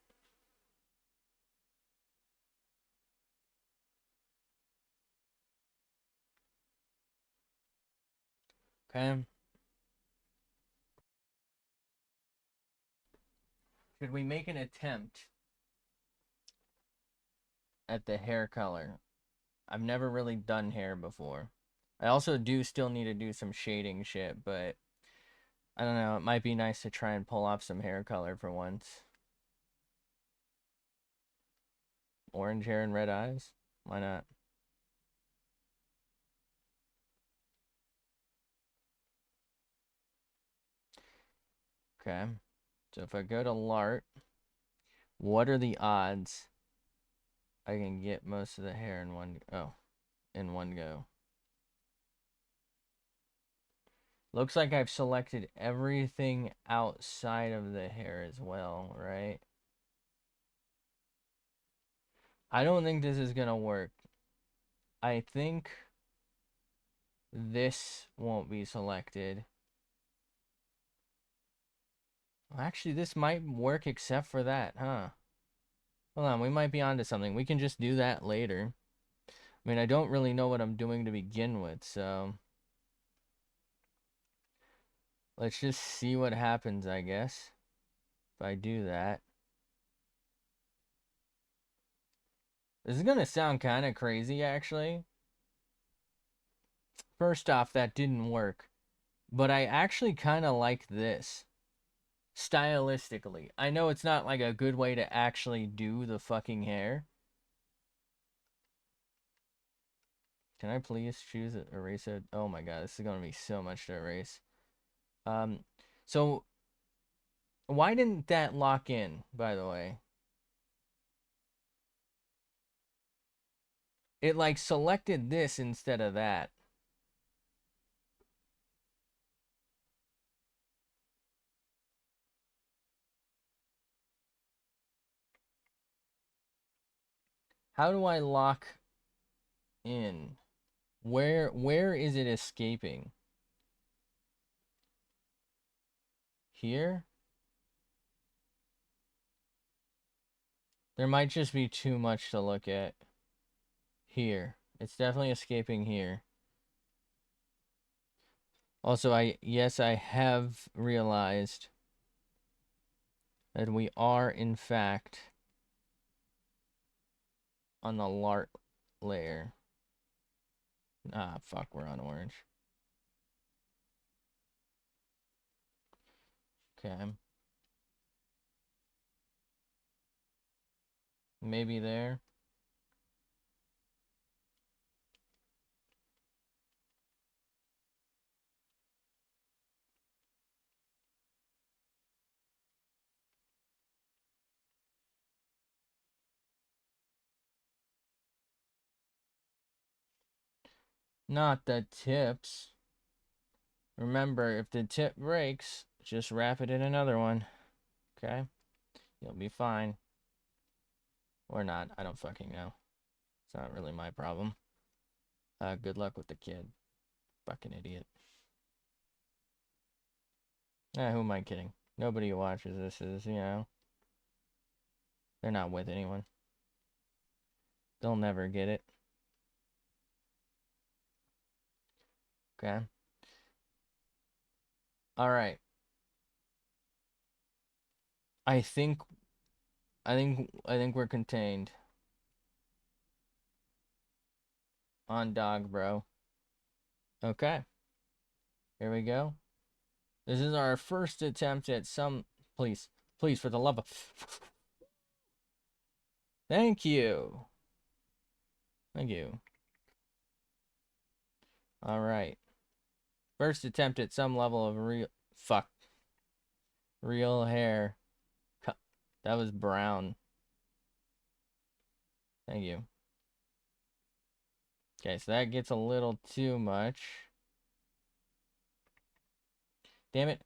[SPEAKER 1] Okay. Should we make an attempt at the hair color? I've never really done hair before. I also do still need to do some shading shit, but I don't know, it might be nice to try and pull off some hair color for once. Orange hair and red eyes? Why not? Okay. So if I go to Lart, what are the odds I can get most of the hair in in one go? Looks like I've selected everything outside of the hair as well, right? I don't think this is gonna work. I think this won't be selected. Well, actually, this might work except for that, huh? Hold on, we might be onto something. We can just do that later. I mean, I don't really know what I'm doing to begin with, so let's just see what happens, I guess, if I do that. This is gonna sound kind of crazy, actually. First off, that didn't work, but I actually kind of like this stylistically. I know it's not like a good way to actually do the fucking hair. Can I please choose it, erase it? Oh my god, this is gonna be so much to erase. Um, so why didn't that lock in, by the way? It like selected this instead of that. How do I lock in? Where is it escaping? Here? There might just be too much to look at. Here. It's definitely escaping here. Also, yes, I have realized that we are in fact on the LART layer. Ah, fuck, we're on orange. Okay. Maybe there. Not the tips. Remember, if the tip breaks, just wrap it in another one. Okay? You'll be fine. Or not. I don't fucking know. It's not really my problem. Good luck with the kid. Fucking idiot. Who am I kidding? Nobody who watches this is, you know, they're not with anyone. They'll never get it. Okay? Alright. I think we're contained. On dog, bro. Okay. Here we go. This is our first attempt at some... Please. Please, for the love of... Thank you. Thank you. Alright. First attempt at some level of real... Fuck. Real hair. That was brown. Thank you. Okay, so that gets a little too much. Damn it.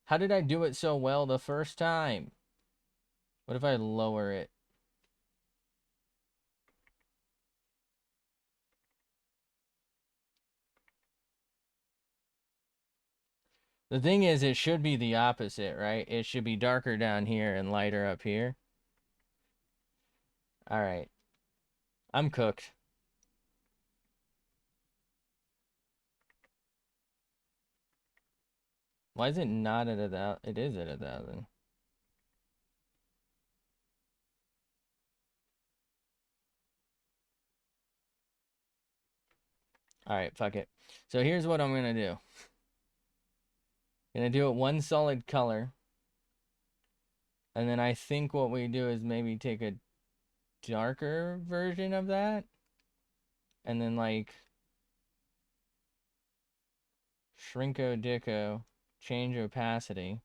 [SPEAKER 1] How did I do it so well the first time? What if I lower it? The thing is, it should be the opposite, right? It should be darker down here and lighter up here. Alright. I'm cooked. Why is it not at 1,000? It is at 1,000. Alright, fuck it. So here's what I'm gonna do. Gonna do it one solid color. And then I think what we do is maybe take a darker version of that. And then like Shrinko Dicko, change opacity.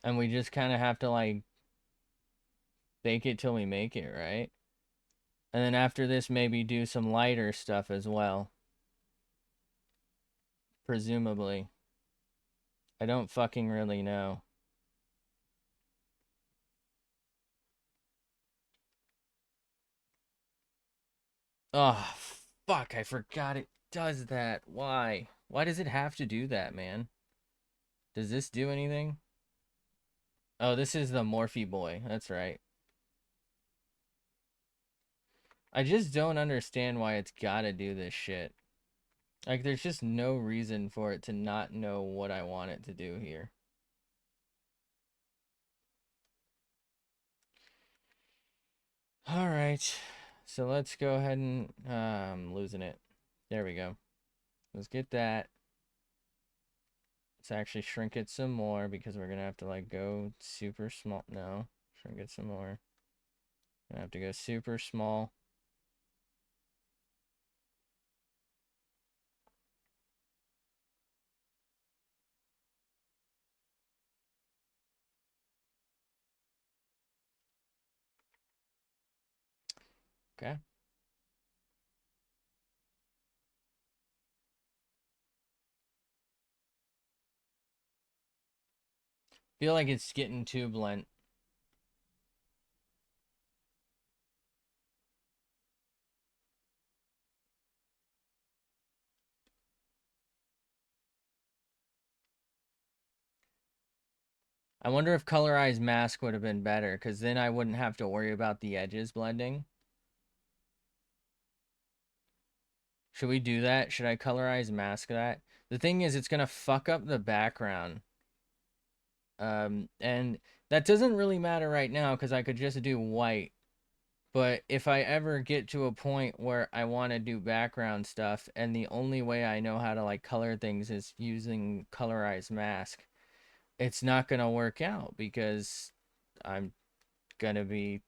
[SPEAKER 1] And we just kind of have to like fake it till we make it, right? And then after this, maybe do some lighter stuff as well. Presumably. I don't fucking really know. Oh, fuck, I forgot it does that. Why? Why does it have to do that, man? Does this do anything? Oh, this is the Morphe boy. That's right. I just don't understand why it's gotta do this shit. Like, there's just no reason for it to not know what I want it to do here. Alright. So let's go ahead and... I'm losing it. There we go. Let's get that. Let's actually shrink it some more because we're gonna have to, like, go super small. No. Shrink it some more. Gonna have to go super small. Okay. Feel like it's getting too blent. I wonder if colorized mask would have been better, because then I wouldn't have to worry about the edges blending. Should we do that? Should I colorize mask that? The thing is, it's gonna fuck up the background. And that doesn't really matter right now because I could just do white. But if I ever get to a point where I want to do background stuff and the only way I know how to like color things is using colorized mask, it's not going to work out because I'm going to be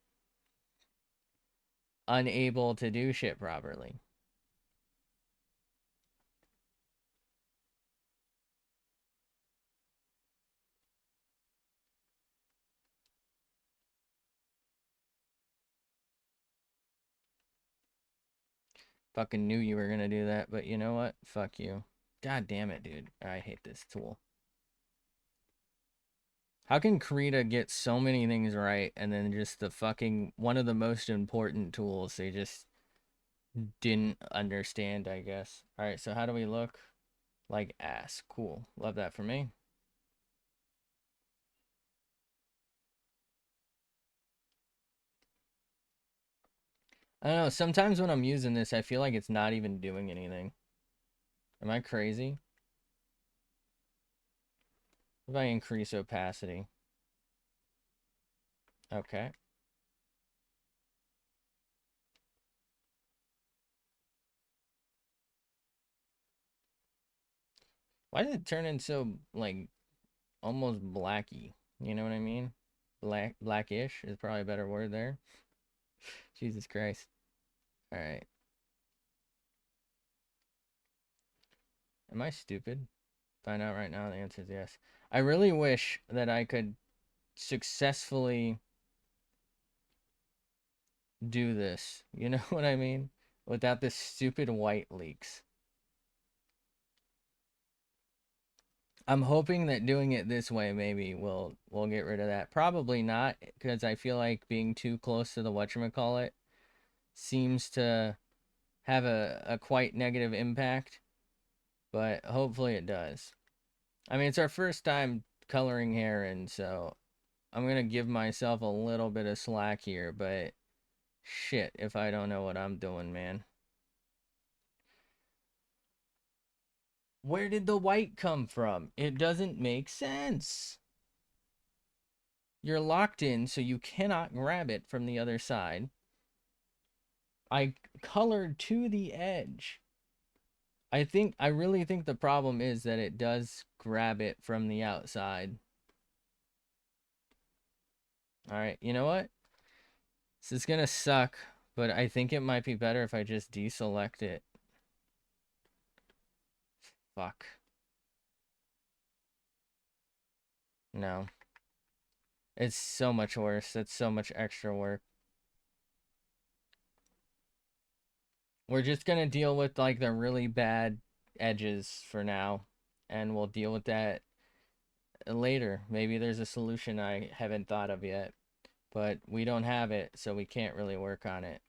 [SPEAKER 1] unable to do shit properly. Fucking knew you were going to do that, but you know what? Fuck you. God damn it, dude. I hate this tool. How can Krita get so many things right and then just the fucking one of the most important tools they just didn't understand, I guess. All right, so how do we look? Like ass. Cool. Love that for me. I don't know. Sometimes when I'm using this, I feel like it's not even doing anything. Am I crazy? If I increase opacity. Okay. Why did it turn in so, like, almost blacky? You know what I mean? Blackish is probably a better word there. Jesus Christ. All right. Am I stupid? Find out right now. The answer is yes. I really wish that I could successfully do this. You know what I mean? Without this stupid white leaks. I'm hoping that doing it this way maybe will get rid of that. Probably not, because I feel like being too close to the whatchamacallit seems to have a quite negative impact. But hopefully it does. I mean, it's our first time coloring hair, and so I'm gonna give myself a little bit of slack here, but shit if I don't know what I'm doing, man. Where did the white come from? It doesn't make sense. You're locked in, so you cannot grab it from the other side. I colored to the edge. I really think the problem is that it does grab it from the outside. All right, you know what? This is gonna suck, but I think it might be better if I just deselect it. Fuck. No. It's so much worse. It's so much extra work. We're just gonna deal with like the really bad edges for now, and we'll deal with that later. Maybe there's a solution I haven't thought of yet, but we don't have it, so we can't really work on it.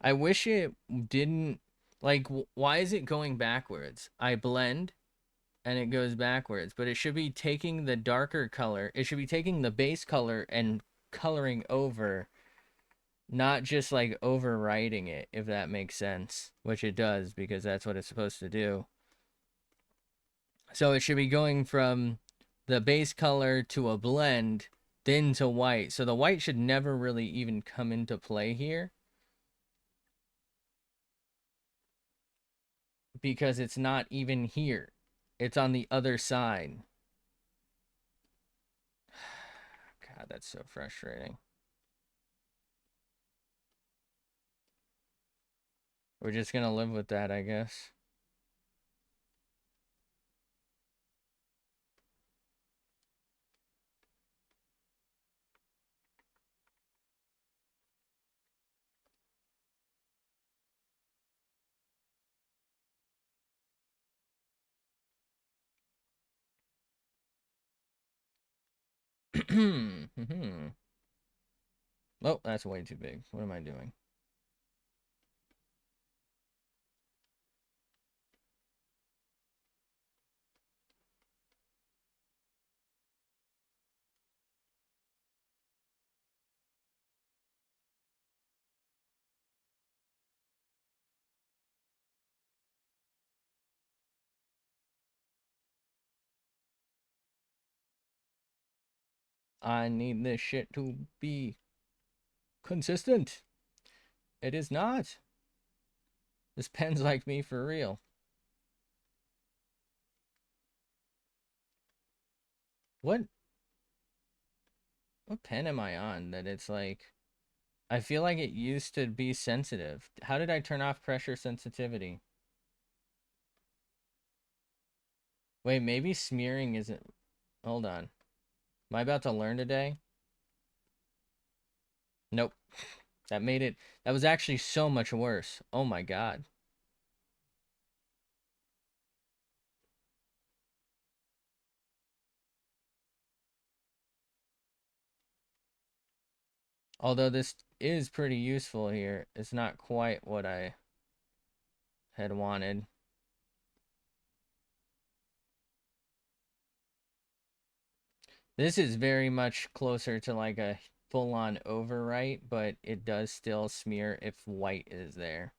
[SPEAKER 1] I wish it didn't, like, why is it going backwards? I blend and it goes backwards, but it should be taking the darker color. It should be taking the base color and coloring over, not just like overwriting it, if that makes sense, which it does because that's what it's supposed to do. So it should be going from the base color to a blend, then to white. So the white should never really even come into play here because it's not even here. It's on the other side. God, that's so frustrating. We're just gonna live with that, I guess. Oh, that's way too big. What am I doing? I need this shit to be consistent. It is not. This pen's like me for real. What pen am I on that it's like I feel like it used to be sensitive. How did I turn off pressure sensitivity? Wait, maybe smearing isn't. Hold on. Am I about to learn today? Nope. That made it. That was actually so much worse. Oh my god. Although this is pretty useful here, it's not quite what I had wanted. This is very much closer to like a full-on overwrite, but it does still smear if white is there.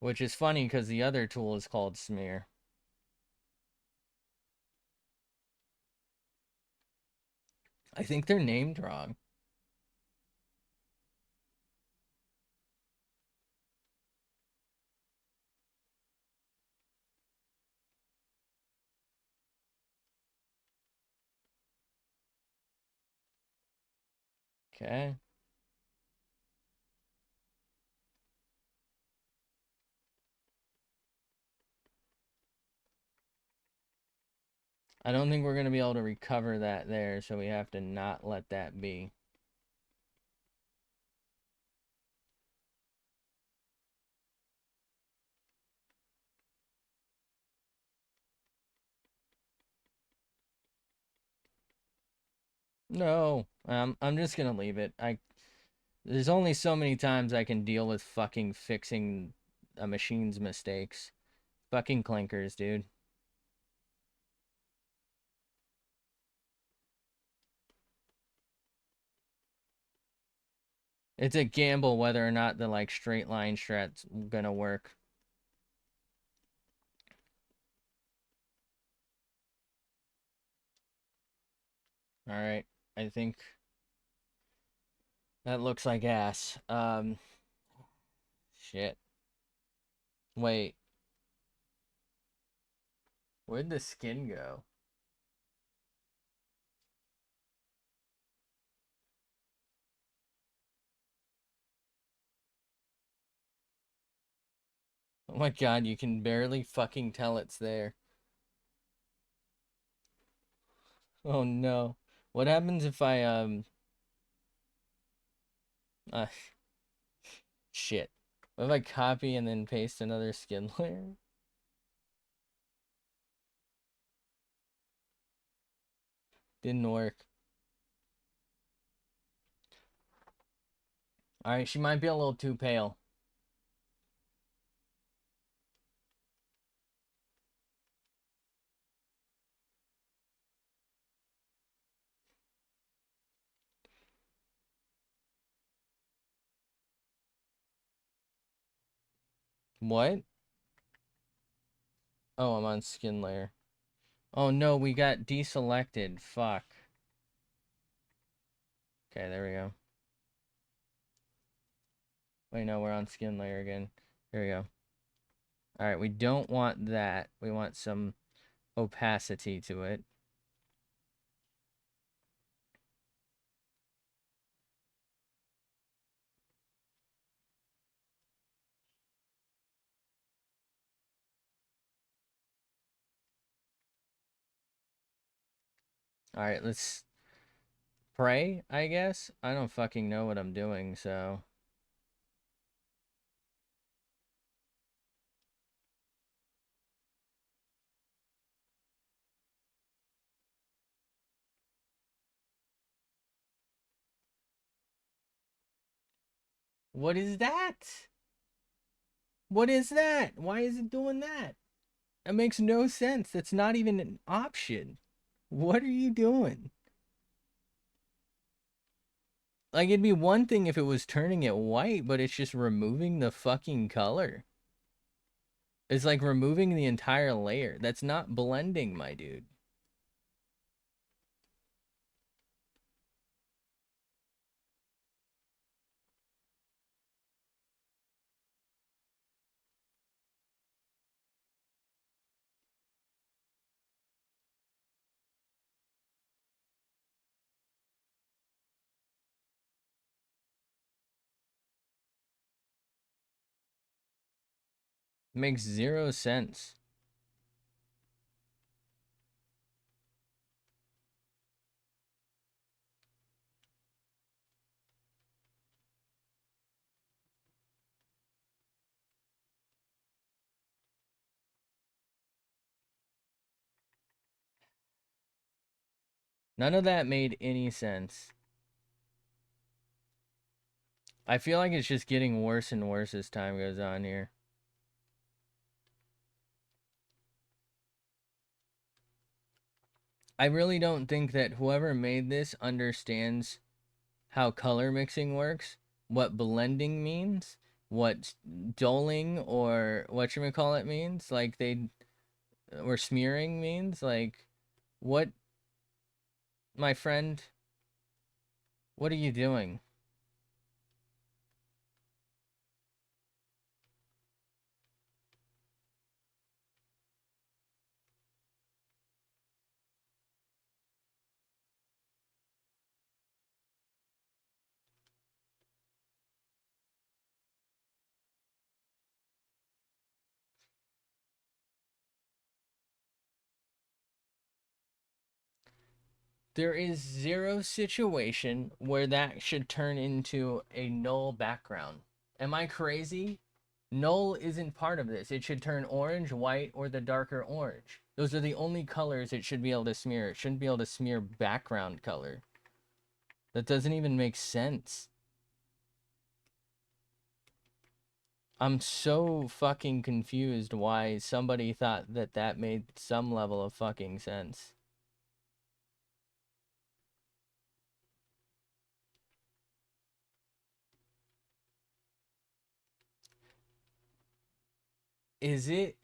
[SPEAKER 1] Which is funny because the other tool is called smear. I think they're named wrong. Okay. I don't think we're going to be able to recover that there, so we have to not let that be. No, I'm just going to leave it. There's only so many times I can deal with fucking fixing a machine's mistakes. Fucking clinkers, dude. It's a gamble whether or not the like straight line strat's gonna work. All right, I think that looks like ass. Shit. Wait, where'd the skin go? Oh my god, you can barely fucking tell it's there. Oh no. What happens if I uh shit. What if I copy and then paste another skin layer? Didn't work. Alright, she might be a little too pale. What? Oh, I'm on skin layer. Oh no, we got deselected. Fuck. Okay, there we go. Wait, no, we're on skin layer again. Here we go. Alright, we don't want that. We want some opacity to it. Alright, let's pray, I guess. I don't fucking know what I'm doing, so. What is that? What is that? Why is it doing that? That makes no sense. That's not even an option. What are you doing? Like, it'd be one thing if it was turning it white, but it's just removing the fucking color. It's like removing the entire layer. That's not blending, my dude. Makes zero sense. None of that made any sense. I feel like it's just getting worse and worse as time goes on here. I really don't think that whoever made this understands how color mixing works, what blending means, what doling or whatchamacallit means, like or smearing means, like, what, my friend, what are you doing? There is zero situation where that should turn into a null background. Am I crazy? Null isn't part of this. It should turn orange, white, or the darker orange. Those are the only colors it should be able to smear. It shouldn't be able to smear background color. That doesn't even make sense. I'm so fucking confused why somebody thought that that made some level of fucking sense. Is it?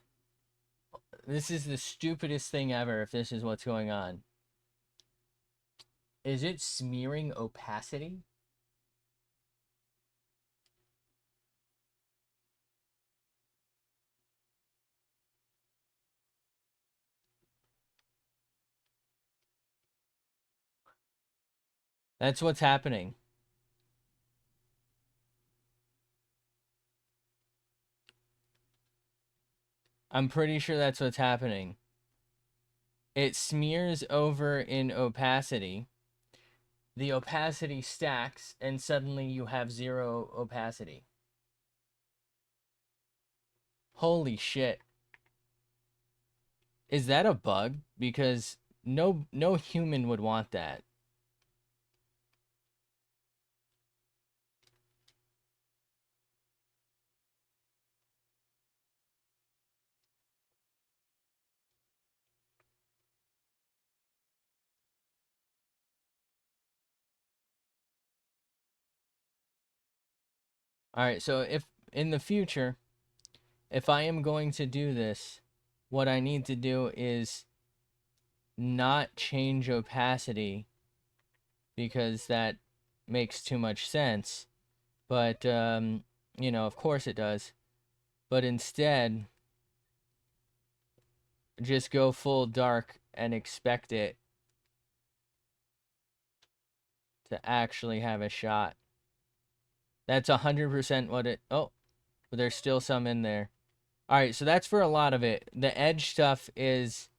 [SPEAKER 1] This is the stupidest thing ever if this is what's going on. Is it smearing opacity? That's what's happening. I'm pretty sure that's what's happening. It smears over in opacity. The opacity stacks, and suddenly you have zero opacity. Holy shit. Is that a bug? Because no human would want that. All right, so if in the future, if I am going to do this, what I need to do is not change opacity because that makes too much sense. But you know, of course it does. But instead, just go full dark and expect it to actually have a shot. That's 100% what it. Oh, but there's still some in there. All right, so that's for a lot of it. The edge stuff is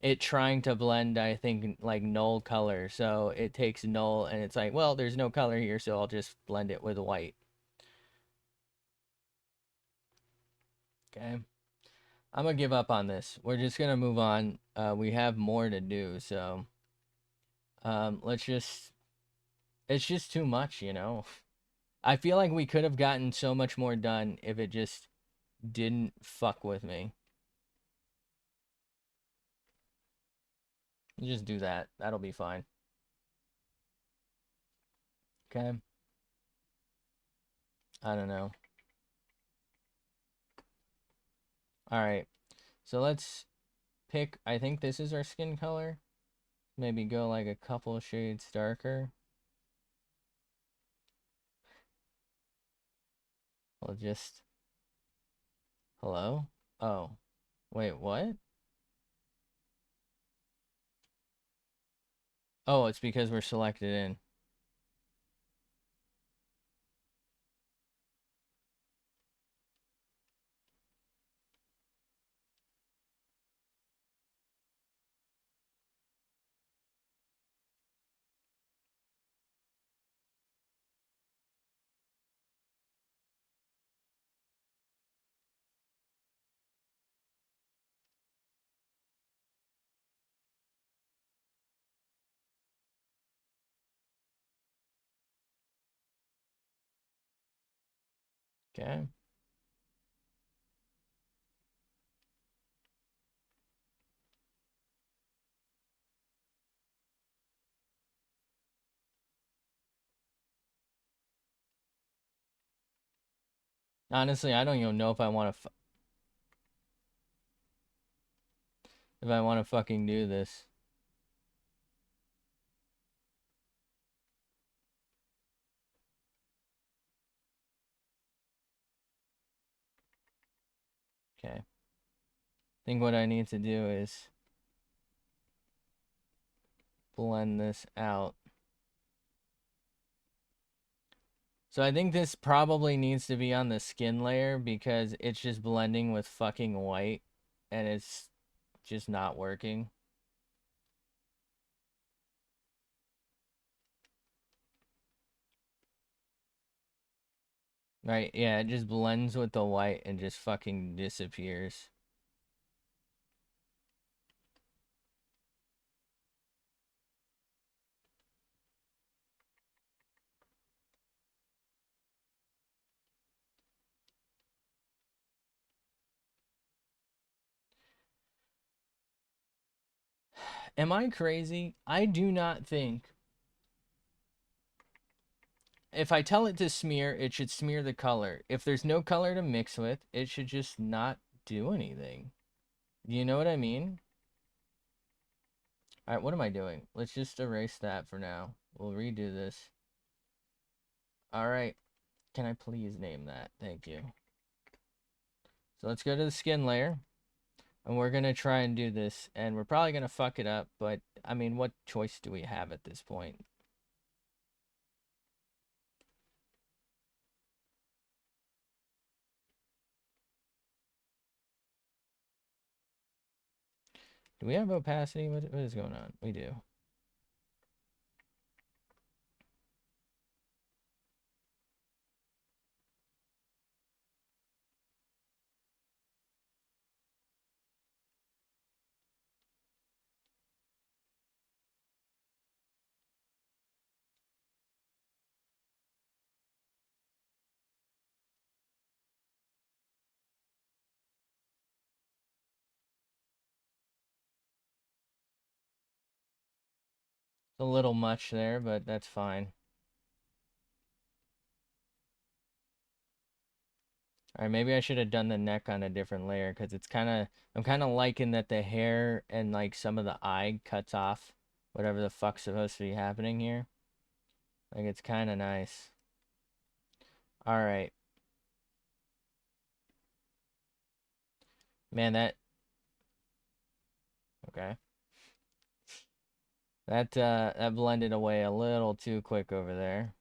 [SPEAKER 1] it trying to blend, I think, like null color. So it takes null and it's like, well, there's no color here, so I'll just blend it with white. Okay. I'm gonna give up on this. We're just gonna move on. We have more to do, so let's just. It's just too much, you know. I feel like we could have gotten so much more done if it just didn't fuck with me. Just do that. That'll be fine. Okay. I don't know. All right. So let's pick. I think this is our skin color. Maybe go like a couple shades darker. We'll just. Hello? Oh. Wait, what? Oh, it's because we're selected in. Okay. Honestly, I don't even know if I want to fucking do this. Okay. I think what I need to do is blend this out. So I think this probably needs to be on the skin layer because it's just blending with fucking white and it's just not working. Right, yeah, it just blends with the white and just fucking disappears. Am I crazy? I do not think if I tell it to smear, it should smear the color. If there's no color to mix with, it should just not do anything. You know what I mean? Alright, what am I doing? Let's just erase that for now. We'll redo this. Alright, can I please name that? Thank you. So let's go to the skin layer. And we're going to try and do this. And we're probably going to fuck it up. But, I mean, what choice do we have at this point? Do we have opacity? What is going on? We do. It's a little much there, but that's fine. Alright, maybe I should have done the neck on a different layer because it's kind of, I'm kind of liking that the hair and like some of the eye cuts off whatever the fuck's supposed to be happening here. Like it's kind of nice. Alright. Man, okay. That blended away a little too quick over there.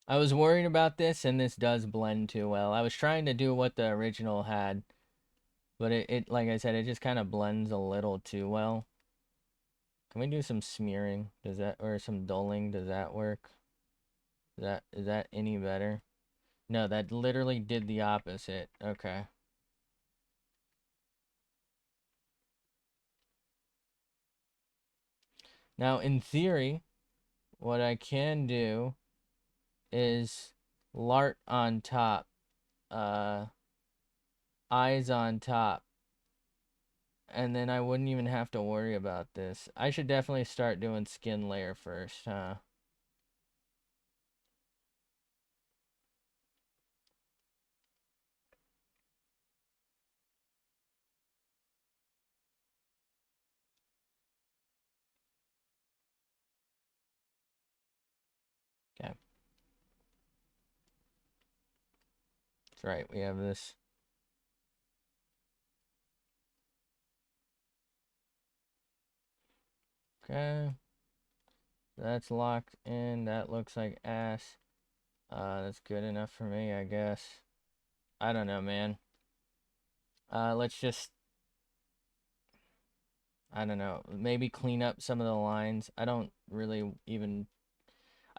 [SPEAKER 1] I was worried about this, and this does blend too well. I was trying to do what the original had, but it like I said, it just kind of blends a little too well. Can we do some smearing? Does that, or some dulling? Does that work? Is that any better? No, that literally did the opposite. Okay. Now, in theory, what I can do is lart on top, uh, eyes on top, and then I wouldn't even have to worry about this. I should definitely start doing skin layer first, huh? Okay. That's right, we have this. Okay. That's locked in. That looks like ass. That's good enough for me, I guess. I don't know, man. Let's just, I don't know, maybe clean up some of the lines. I don't really even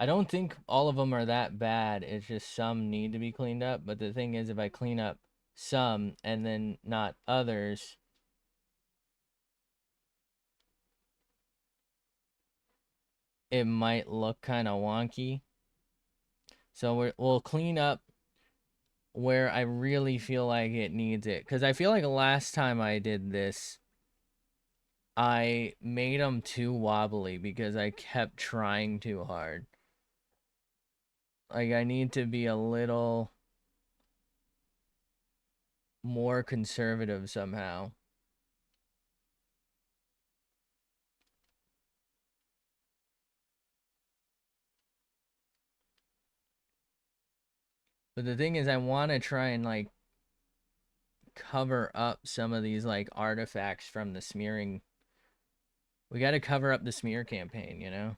[SPEAKER 1] I don't think all of them are that bad. It's just some need to be cleaned up. But the thing is, if I clean up some and then not others, it might look kind of wonky. So we'll clean up where I really feel like it needs it. Because I feel like last time I did this, I made them too wobbly because I kept trying too hard. Like, I need to be a little more conservative somehow. But the thing is, I want to try and, like, cover up some of these, like, artifacts from the smearing. We got to cover up the smear campaign, you know?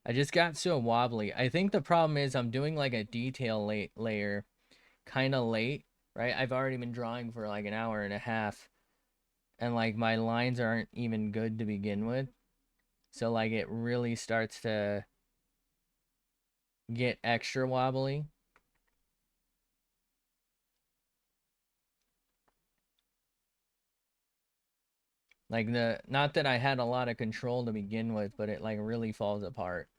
[SPEAKER 1] I just got so wobbly. I think the problem is I'm doing, like, a detail layer kind of late, right? I've already been drawing for, like, an hour and a half. And, like, my lines aren't even good to begin with. So, like, it really starts to get extra wobbly. Like, not that I had a lot of control to begin with, but it, like, really falls apart.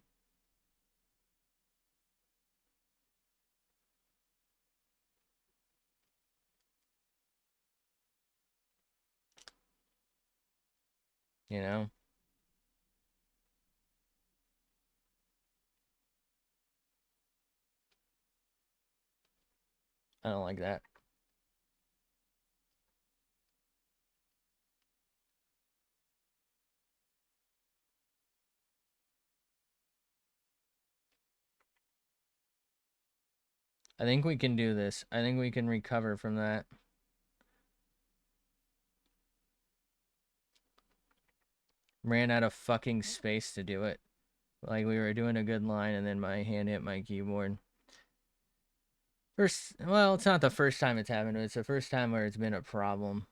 [SPEAKER 1] You know? I don't like that. I think we can do this. I think we can recover from that. Ran out of fucking space to do it. Like, we were doing a good line, and then my hand hit my keyboard. Well, it's not the first time it's happened. It's the first time where it's been a problem.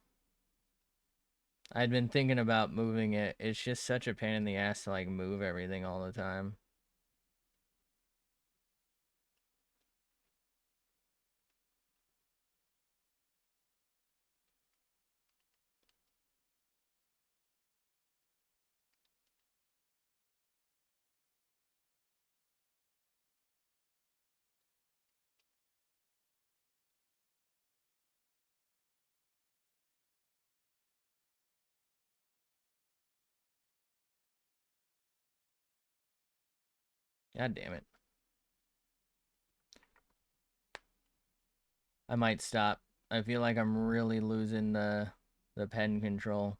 [SPEAKER 1] I'd been thinking about moving it. It's just such a pain in the ass to, like, move everything all the time. God damn it. I might stop. I feel like I'm really losing the pen control.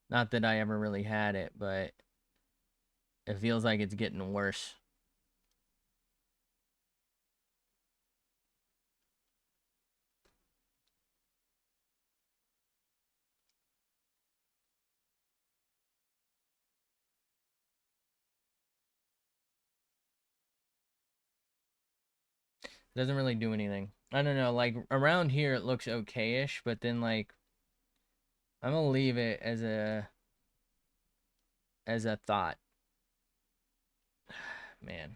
[SPEAKER 1] Not that I ever really had it, but it feels like it's getting worse. It doesn't really do anything. I don't know, like, around here it looks okay-ish, but then, like, I'm gonna leave it as a thought. Man,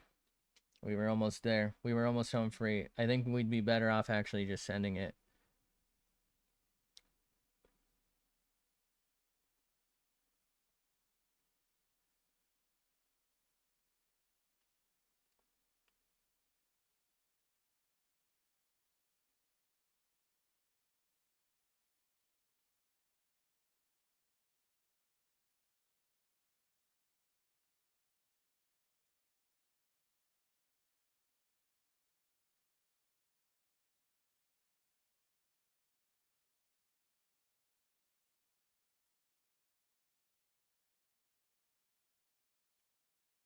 [SPEAKER 1] we were almost there. We were almost home free. I think we'd be better off actually just sending it.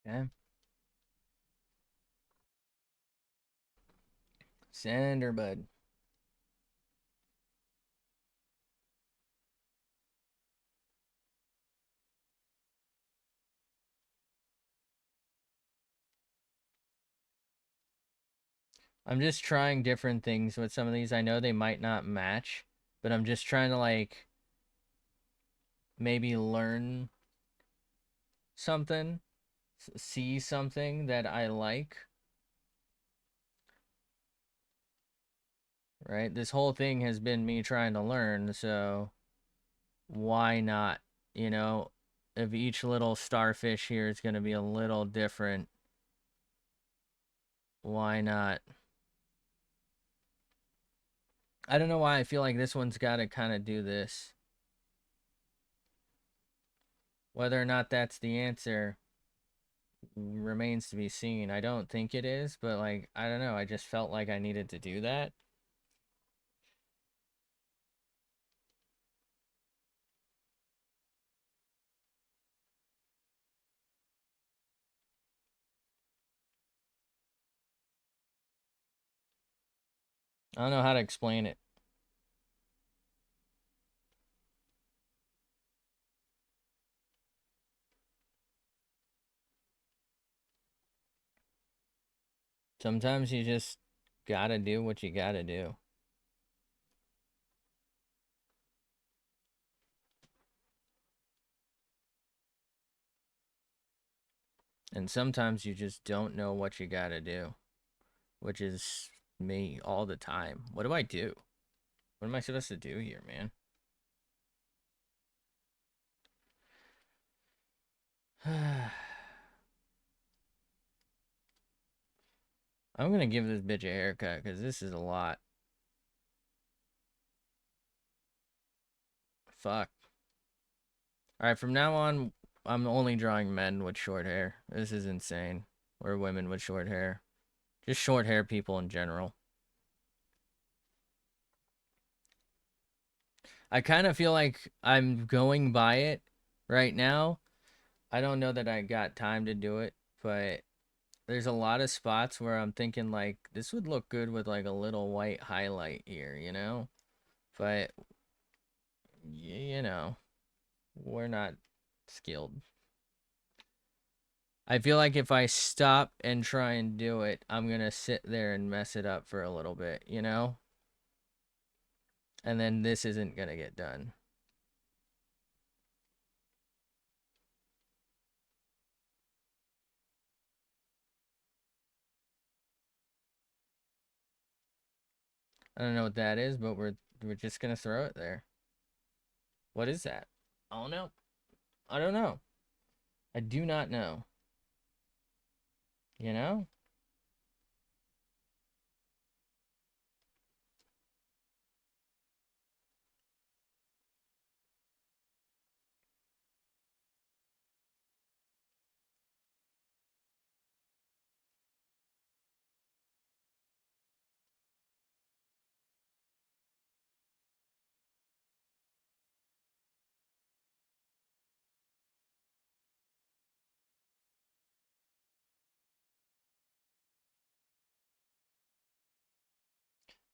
[SPEAKER 1] Okay? Send her, bud. I'm just trying different things with some of these. I know they might not match, but I'm just trying to, like, maybe learn something, see something that I like, right? This whole thing has been me trying to learn, so why not? You know, if each little starfish here is going to be a little different, why not? I don't know why I feel like this one's got to kind of do this. Whether or not that's the answer remains to be seen. I don't think it is, but like, I don't know. I just felt like I needed to do that. I don't know how to explain it. Sometimes you just gotta do what you gotta do. And sometimes you just don't know what you gotta do, which is me all the time. What do I do? What am I supposed to do here, man? I'm gonna give this bitch a haircut because this is a lot. Fuck. Alright, from now on, I'm only drawing men with short hair. This is insane. Or women with short hair. Just short hair people in general. I kind of feel like I'm going by it right now. I don't know that I got time to do it, but there's a lot of spots where I'm thinking like this would look good with like a little white highlight here, you know? But you know, we're not skilled. I feel like if I stop and try and do it, I'm going to sit there and mess it up for a little bit, you know? And then this isn't going to get done. I don't know what that is, but we're just going to throw it there. What is that? I don't know. I don't know. I do not know. You know?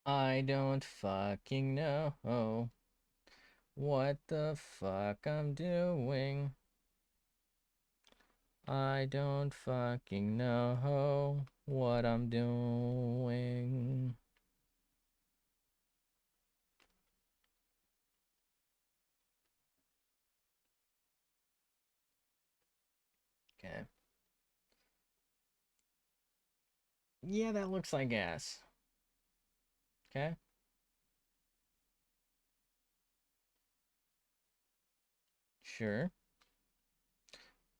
[SPEAKER 1] I don't fucking know what the fuck I'm doing. I don't fucking know what I'm doing. Okay. Yeah, that looks like ass. Okay. Sure.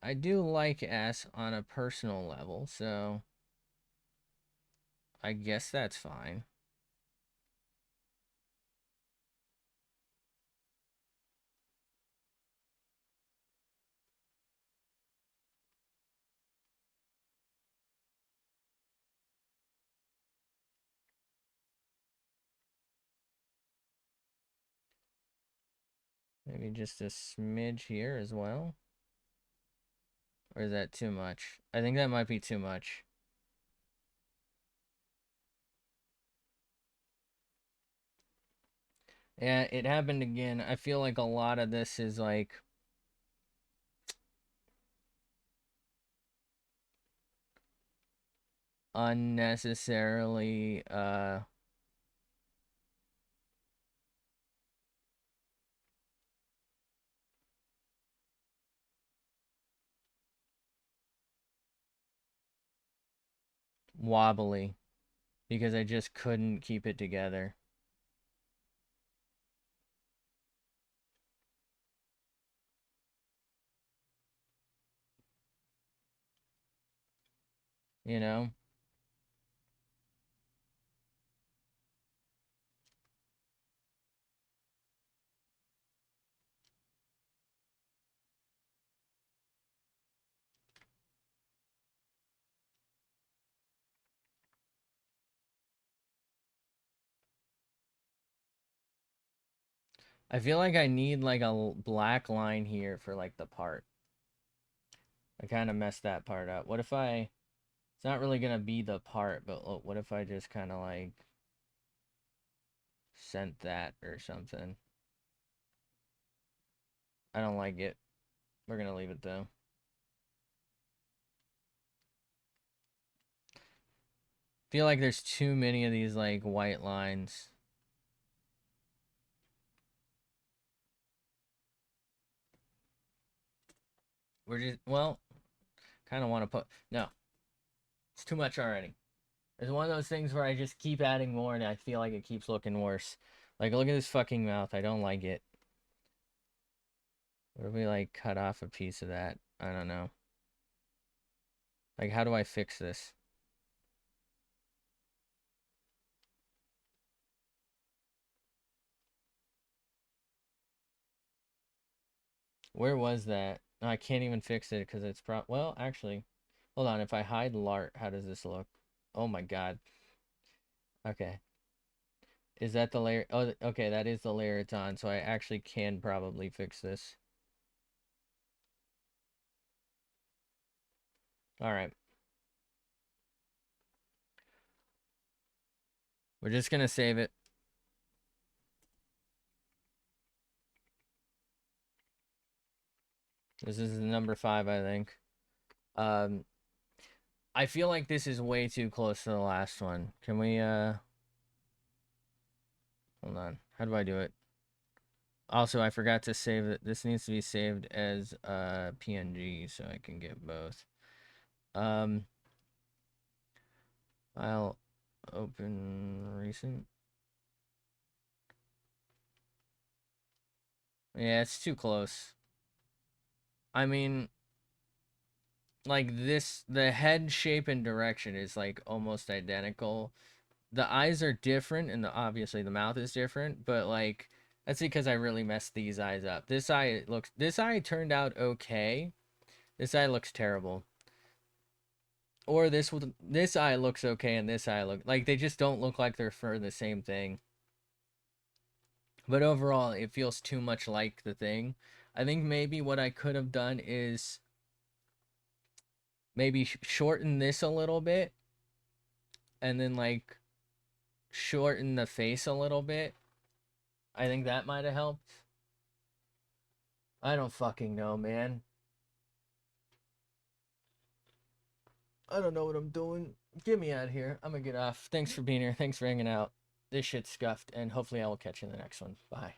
[SPEAKER 1] I do like ass on a personal level, so I guess that's fine. Maybe just a smidge here as well. Or is that too much? I think that might be too much. Yeah, it happened again. I feel like a lot of this is like unnecessarily wobbly because I just couldn't keep it together. You know? I feel like I need like a black line here for like the part. I kind of messed that part up. What if I... It's not really gonna be the part, but what if I just kind of like sent that or something? I don't like it. We're gonna leave it though. Feel like there's too many of these like white lines. We're just, well, kind of want to put, no, it's too much already. It's one of those things where I just keep adding more and I feel like it keeps looking worse. Like, look at this fucking mouth. I don't like it. What if we like cut off a piece of that? I don't know. Like, how do I fix this? Where was that? No, I can't even fix it because it's well, actually, hold on. If I hide Lart, how does this look? Oh my god. Okay. Is that the layer? Oh, okay, that is the layer it's on, so I actually can probably fix this. Alright. We're just gonna save it. This is number 5, I think. Um, I feel like this is way too close to the last one. Can we, hold on. How do I do it? Also, I forgot to save it. This needs to be saved as PNG so I can get both. I'll open recent. Yeah, it's too close. I mean, like this, the head shape and direction is like almost identical. The eyes are different, and obviously the mouth is different, but like that's because I really messed these eyes up. This eye turned out okay. This eye looks terrible. Or this eye looks okay, and this eye look like they just don't look like they're for the same thing. But overall, it feels too much like the thing. I think maybe what I could have done is maybe shorten this a little bit, and then like shorten the face a little bit. I think that might have helped. I don't fucking know, man. I don't know what I'm doing. Get me out of here. I'm gonna get off. Thanks for being here. Thanks for hanging out. This shit's scuffed, and hopefully I will catch you in the next one. Bye.